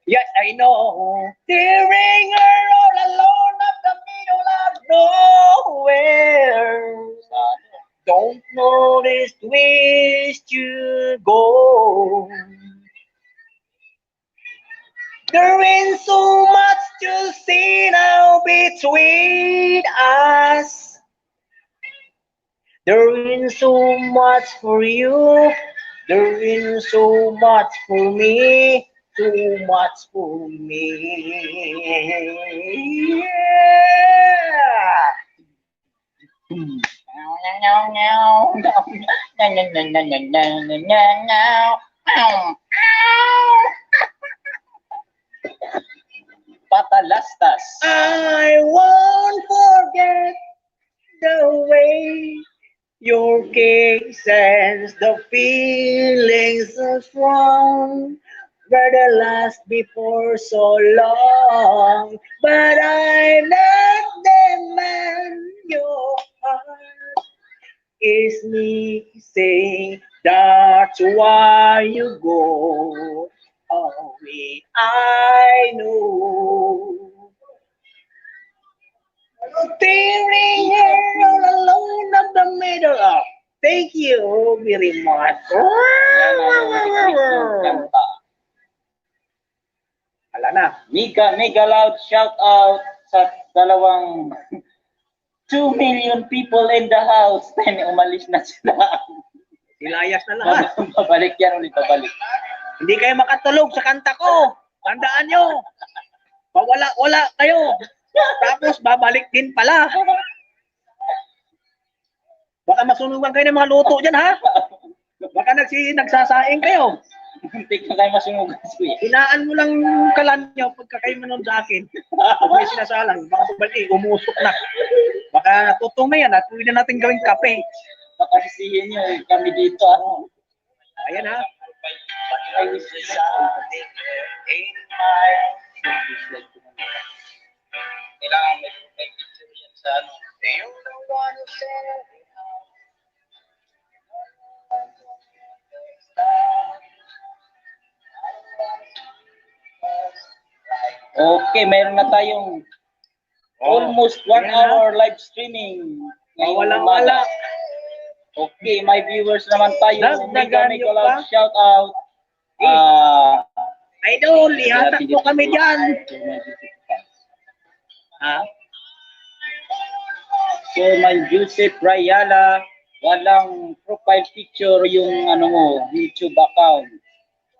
Yes, I know. Tearing her all alone at the middle of nowhere. Don't notice twist you go. There ain't so much to see now between us. There ain't so much for you. There ain't so much for me. Too much for me. Yeah. Patalastas. I won't forget the way your kiss and the feelings so strong were the last before so long. But I'm not the man your heart is missing. That's why you go away. I know. Staring here all alone at the middle of. Thank you very much. Yan ang yung kanta. Ala na. Mega loud shout out sa dalawang 2 million people in the house. Then umalis na sila. Ilayas na lahat. Babalik yan ulit, babalik. Hindi kayo makatulog sa kanta ko. Tandaan nyo. Wala kayo. Tapos babalik din pala. Baka masunugan kayo ng mga luto dyan, ha? Baka nagsasaing kayo. Muntik na kayo masunugan, sweet. Hinaan mo lang yung kalan nyo pagka kayo manood sa akin. Pag may sinasalang, baka sabali, umusok na. Baka tutong na yan at pwede natin gawing kape. Baka sisihin nyo kami dito. Ano? Ayan, ha? I wish you something in my kailangan may picture yan sa ano. You don't want to say it out. I don't want to Okay, mayroon na tayong almost 1 hour live streaming. ngayong Wala. umaga. Okay, my viewers naman tayo. Dagdagan Mega nyo pa. shout out. Idol, ihatak mo kami dyan. Ha? So, my Joseph Rayala, walang profile picture yung ano mo, YouTube account.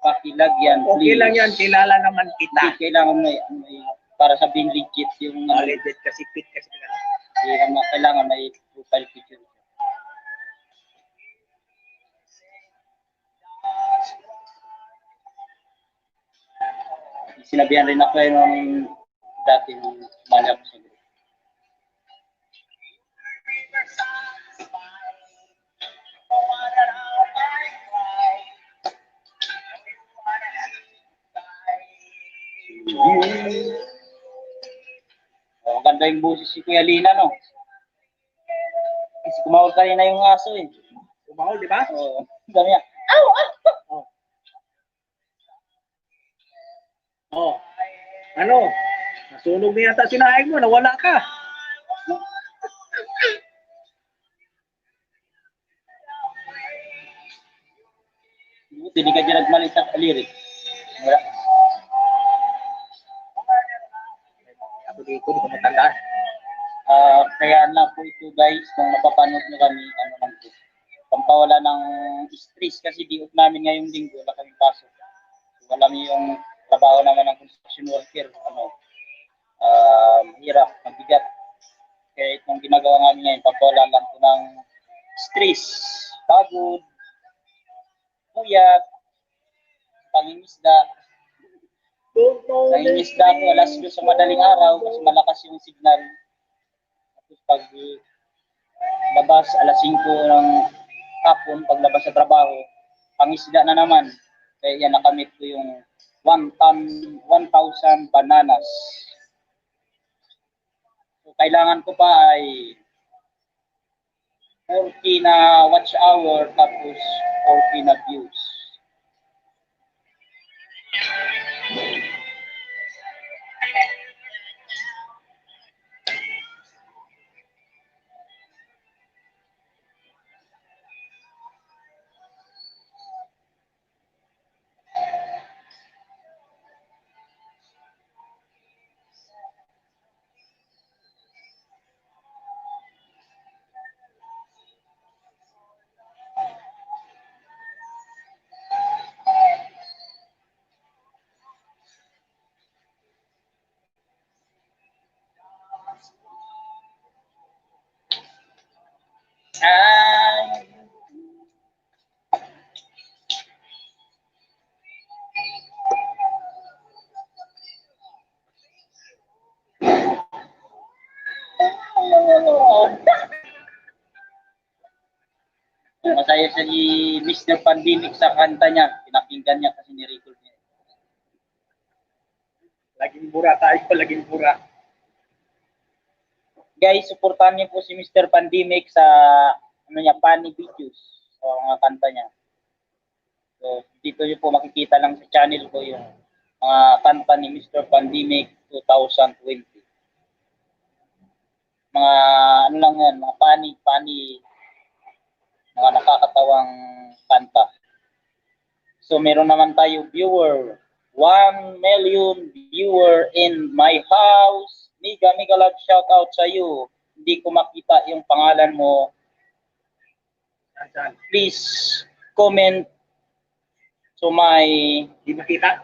Pakilagyan, please. Okay lang yan, kilala naman Hindi kita. kailangan may para sabihin legit yung ano. Legit kasi fit kasi. Hindi naman kailangan may profile picture. Sinabihan rin ako yung dati ng mali ako sa group. Oh, ganda yung boses si Kuya Lina, no? Kasi kumawag kanina yung aso eh. Kumahol, di ba? Oo. Sabi niya, aw! Oh. Ano? Nasunog na yata sinaing mo, nawala ka. Hindi ka dyan nagmali sa lyrics. Wala. Ako dito, di ko matandaan. Kaya na po ito guys, kung napapanood nyo kami, ano lang po. Pampawala ng stress kasi di namin ngayong linggo, wala kami pasok. So, alam niyo yung trabaho naman ng construction worker, hirap, mabigat. Kaya itong ginagawa namin ngayon, pampawala lang po ng stress, pagod, puyat, pangingisda. Nangingisda po alas 2 sa madaling araw kasi malakas yung signal. Tapos pag labas alas 5 ng hapon, paglabas sa trabaho, pangisda na naman. Kaya yan, nakamit ko yung 1,000 bananas. So, kailangan ko pa ay 40 na watch hour tapos 40 na views. Masaya siya ni Mr. Pandemic sa kanta niya. Pinakinggan niya kasi ni-record niya. Laging bura tayo, laging bura. Guys, suportahan niyo po si Mr. Pandemic sa funny videos sa mga kanta niya. So, dito niyo po makikita lang sa channel ko yung mga kanta ni Mr. Pandemic 2020. Mga lang yan, mga funny, mga nakakatawang kanta. So, meron naman tayo viewer. 1 million viewer in my house. Mega love shout out sa iyo. Hindi ko makita yung pangalan mo. Please comment to my Di makita?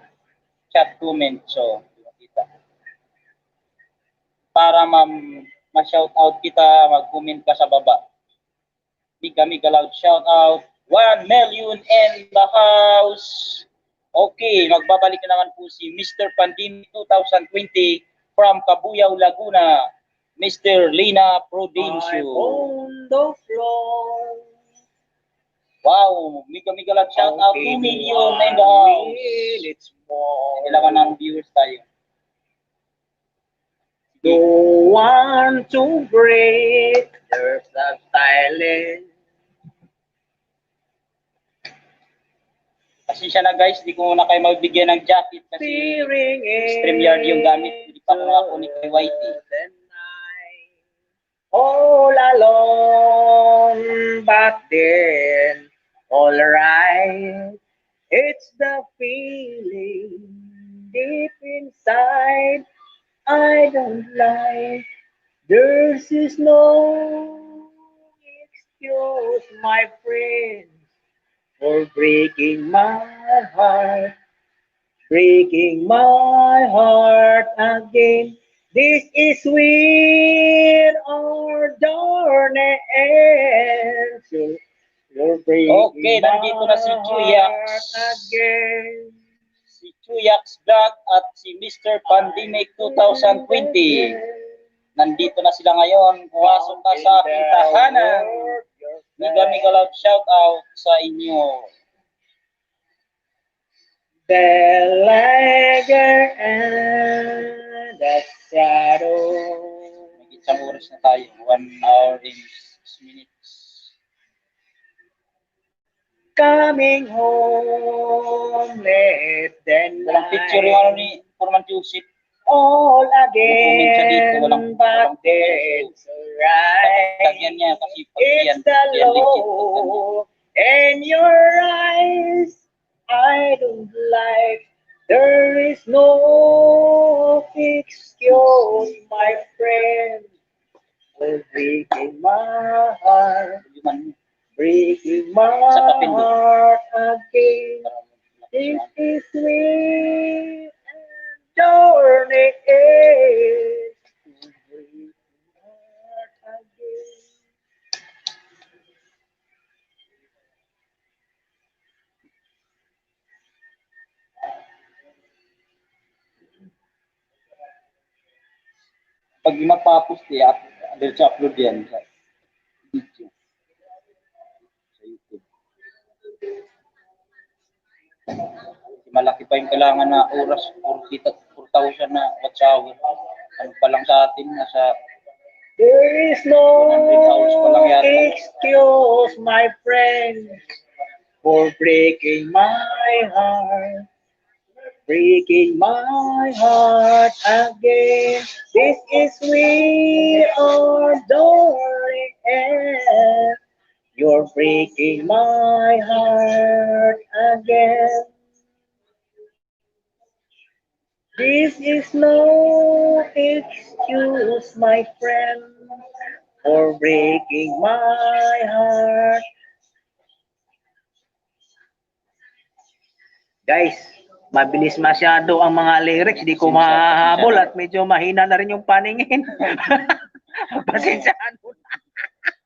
chat comment. So, di makita. Para ma-shout out kita, mag-comment ka sa baba. Mega loud shout out. 1 million in the house. Okay, magbabalik na naman po si Mr. Pandemic 2020 from Cabuyao, Laguna. Mr. Lina Prudencio. On the floor. Wow, mega loud shout out. 2 million in the house. It's more. Kailangan ng viewers tayo. Don't want to break. There's a silence. Kasi pasensya na guys, di ko na kayo magbigyan ng jacket kasi Fearing StreamYard yung gamit. Hindi pa ako nakakunik kay Whitey. All alone, but then, all right. It's the feeling deep inside. I don't like. There's is no excuse, my friend, for breaking my heart again. This is when our journey ends. You're breaking Okay, nandito na si my Chuyax. heart again. Si Chuyax Vlog at si Mr. Pandemic 2020. Nandito na sila ngayon. Pumasok na sa aking tahanan. Mega love shout out sa inyo. The liger and the shadow. Isang oras na tayo. 1 hour and 6 minutes. Coming home late then Walang picture yung ano ni Forman Joseph. all Comment siya dito, again, walang- but it's alright. Tagyan niya kasi pag yan, It's the yan legit. low in your eyes. I don't like. There is no excuse, my friend. For breaking my heart, breaking my heart again. This is when journey ends. Breaking my heart again. Pag mapapost niya, diretso upload yan sa video. Sa YouTube. Malaki pa yung kailangan na oras, 4,000 na watch hour. Ano pa lang sa atin, nasa There is 100 hours pa lang no yata. excuse, my friend, for breaking my heart. Breaking my heart again. This is we are doing it. You're breaking my heart again. This is no excuse, my friend, for breaking my heart. Guys, mabilis masyado ang mga lyrics, di ko mahahabol at medyo mahina na rin yung paningin. Pasensyahan mo na.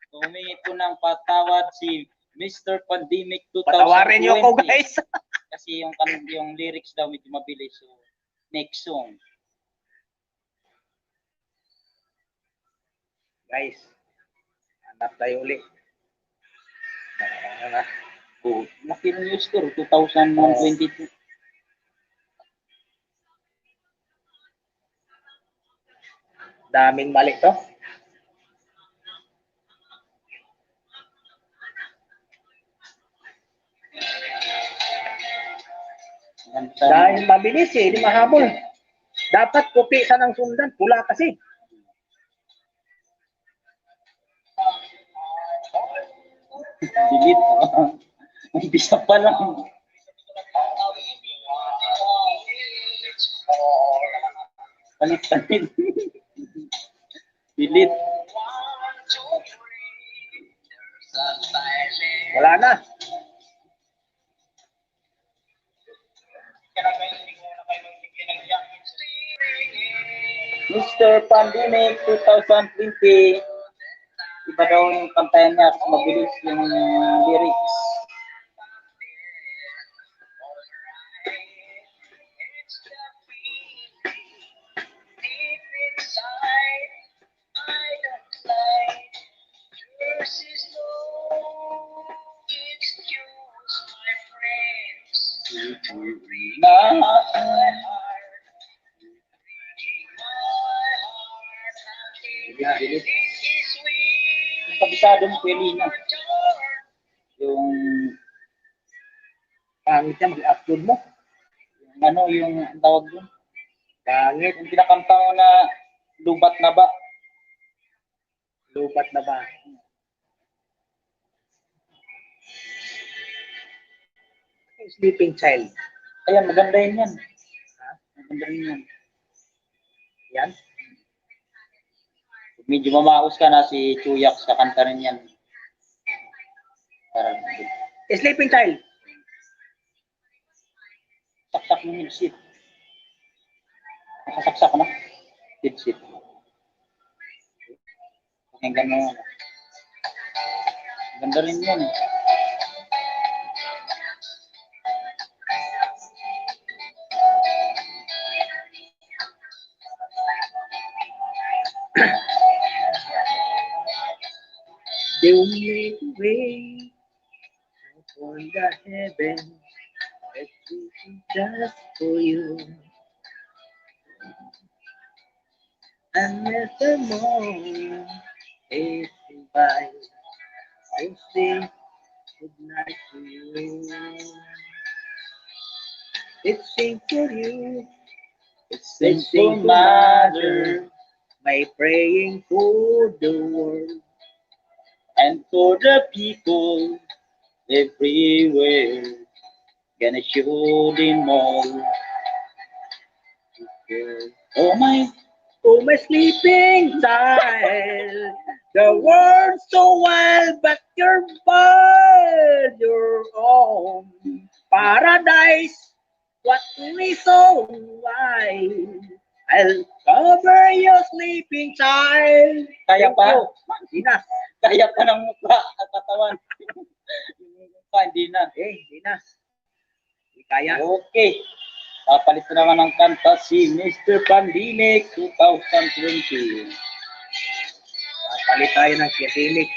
Humingi ko ng patawad si Mr. Pandemic 2020. Patawarin niyo ako, guys. Kasi yung lyrics daw medyo mabilis. So, next song. Guys, hanap tayo ulit. Oh, laki ng news ko, 2022. Daming mali to. Dahil mabilis eh, hindi mahabol. Dapat puti sa ng sundan, pula kasi. Delete. Umpisa pa lang. Palit-palit. Delete. Wala na. Mr. Pandemic 2020. Iba daw yung kantayan niya kasi mabilis yung lyrics. Yung kabisado mo, Pelina. Yung Pangit yan, mag-upload mo. Ano yung ang tawag doon? Pangit. Yung pinakanta mo na lubat na ba? Lubat na ba? Sleeping Child. Ayan, maganda yun yan. Ha? Maganda rin yan. Yan. Medyo mamaos ka na si Chuyak sa kanta rin yan. Parang Sleeping Child. saksak yung headset. Nakasaksak na. Headset. Pakinggan mo. Ganda rin yan. They will make a way for the heaven. Everything just for you. And as the morning is by, I say good night to you. It's sing for you. It's simple matter. By praying for the world. And for the people everywhere, gonna show them all. Oh my, Oh, my sleeping child, the world's so wild, but you're by your own paradise. What reason why? I'll cover your sleeping child. kaya pa? Hindi na. Kaya pa ng mukha at katawan. Yung mukha, hindi na. Hindi na. Hindi kaya. Okay. Papalit na naman ng kanta si Mr. Pandinik 2020. Palit tayo ng kiatinik.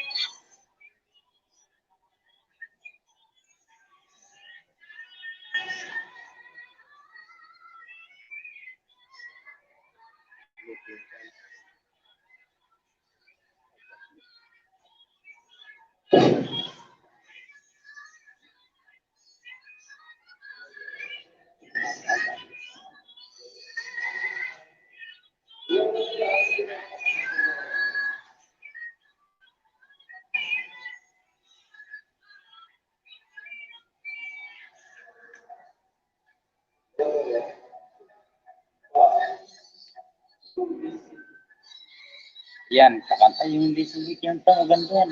Yan, kakanta yung hindi singit yung tang maganda yan.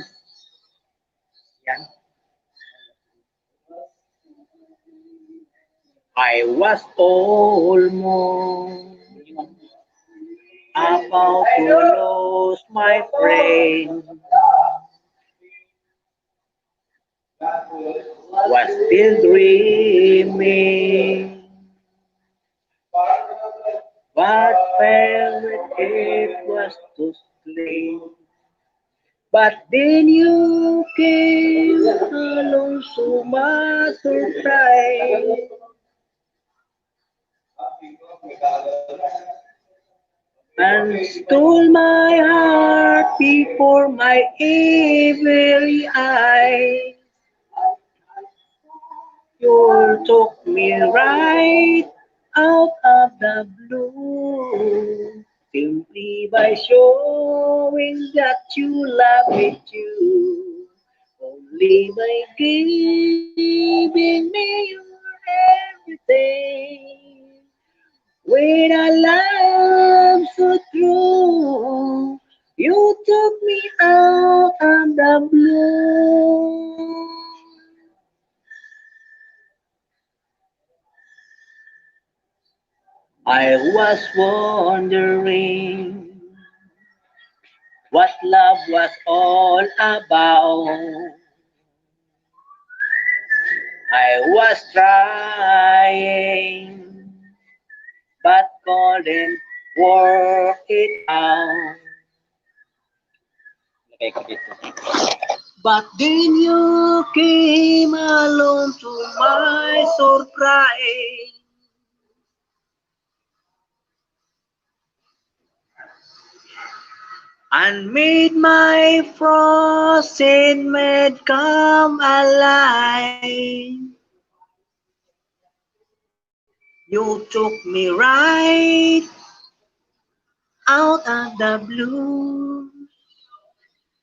Yan. I was almost about to lose my friend. Was still dreaming, but felt it was too late. But then you came along so much surprise. And stole my heart before my every eye. You took me right out of the blue, simply by showing that you love me too. Only by giving me your everything. With a love so true, you took me out of the blue. I was wondering what love was all about. I was trying, but couldn't work it out. Okay, kapit. But then you came along to my surprise. And made my frozen bed come alive. You took me right out of the blue,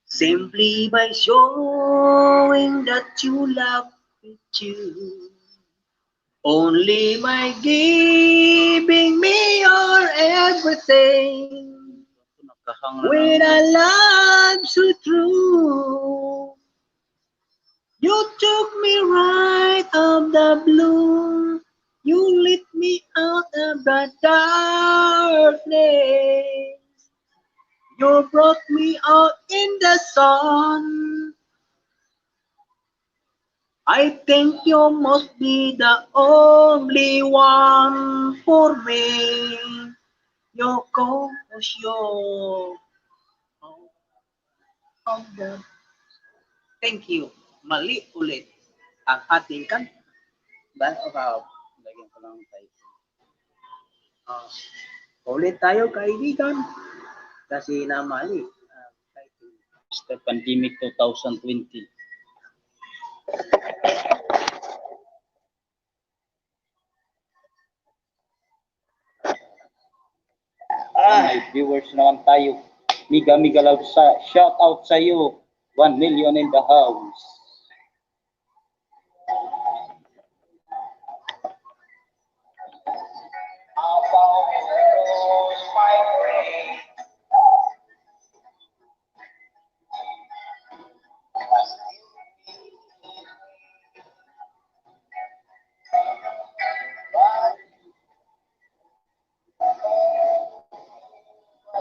simply by showing that you love me too. Only by giving me your everything, with a love so true. You took me right of the blue. You lit me out of the darkness. You brought me out in the sun. I think you must be the only one for me. Your cause, your of the. Thank you. Mali ulit ang ating kan. Ba? Lagyan ko lang tayo. Ulit tayo kaibigan. Kasi namali. Mr. Pandemic 2020. May viewers naman tayo. Miga loud sa shout out sa iyo. 1 million in the house.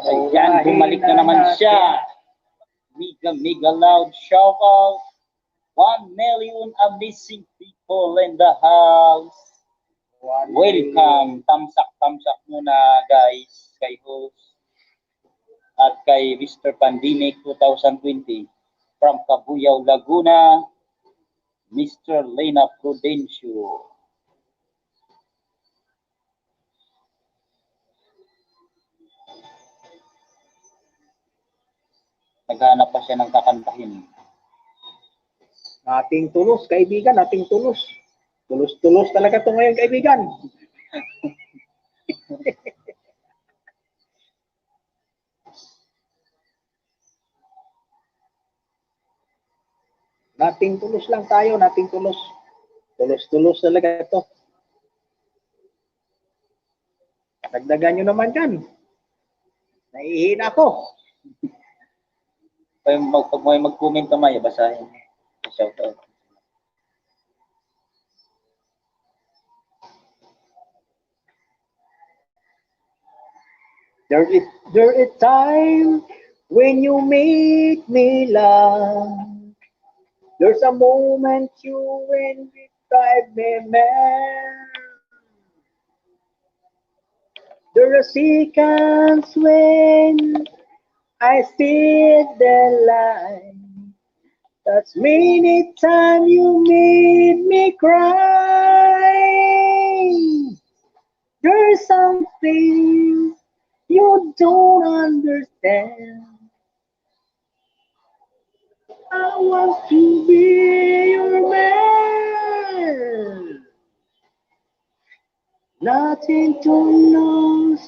Ayan, bumalik na naman siya. Mega loud shout out. 1 million amazing people in the house. Welcome. Tamsak muna guys kay host at kay Mr. Pandemic 2020 from Cabuyao, Laguna, Mr. Lena Prudencio. Naghanap pa siya ng kakantahin. Nating tulos, kaibigan, nating tulos. Tulos talaga ito ngayon, kaibigan. Nating tulos lang tayo, nating tulos. Tulos talaga ito. Dagdagan nyo naman dyan. Nahihina ako. Pag may mag-comment ka Maya, basahin. Shout out. There is time when you make me laugh. There's a moment you when we drive me mad. There are seconds when I see the light. That's many times you made me cry. There's something you don't understand. I want to be your man. Nothing to lose.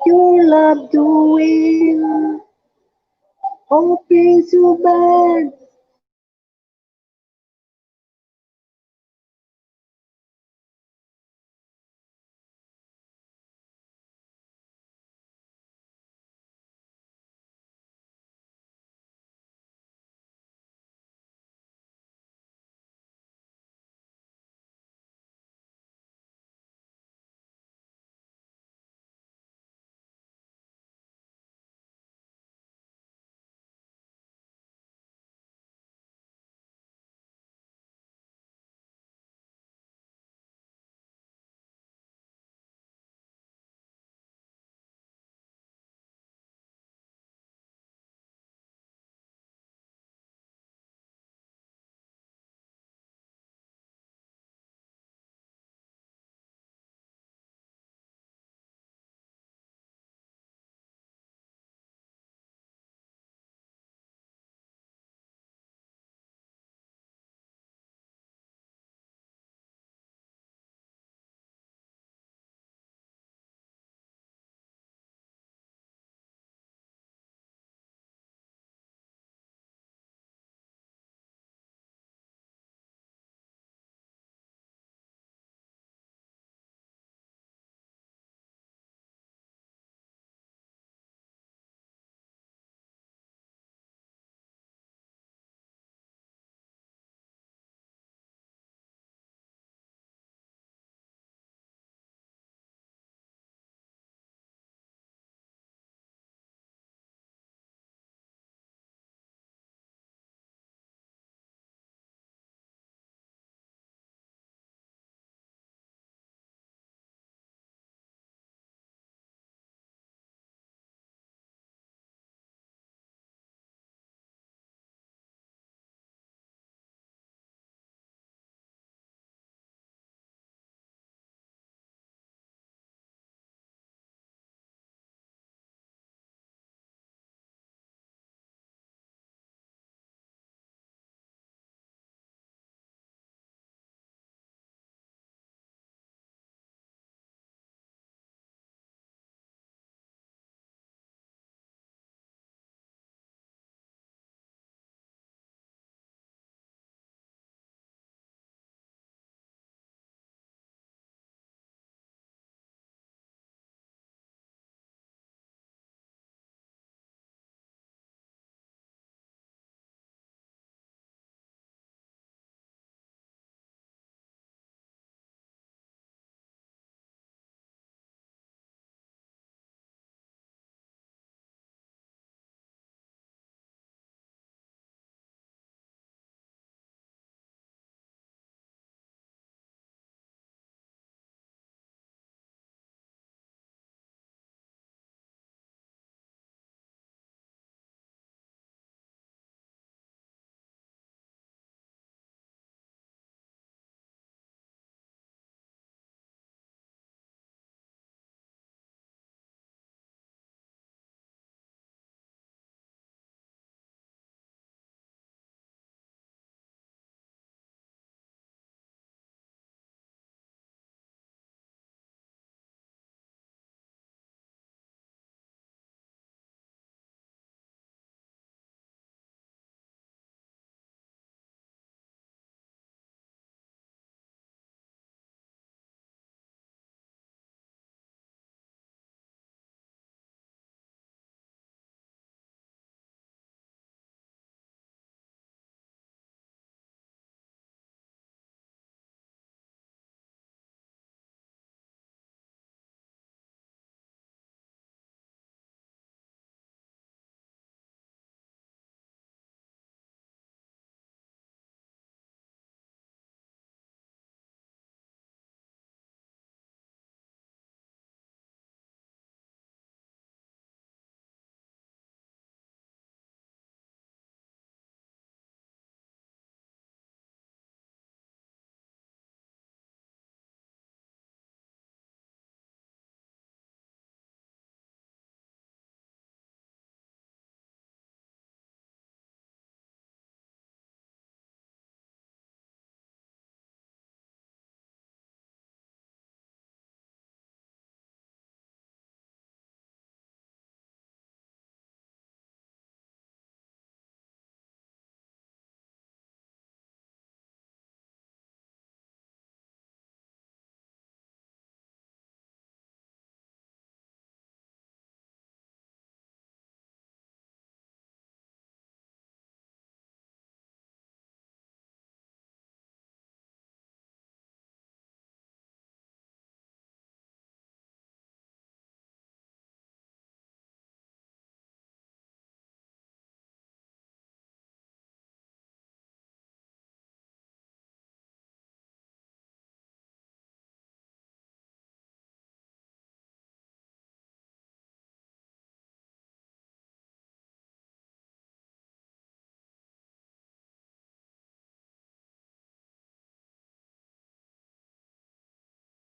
Your love doing. Hoping so bad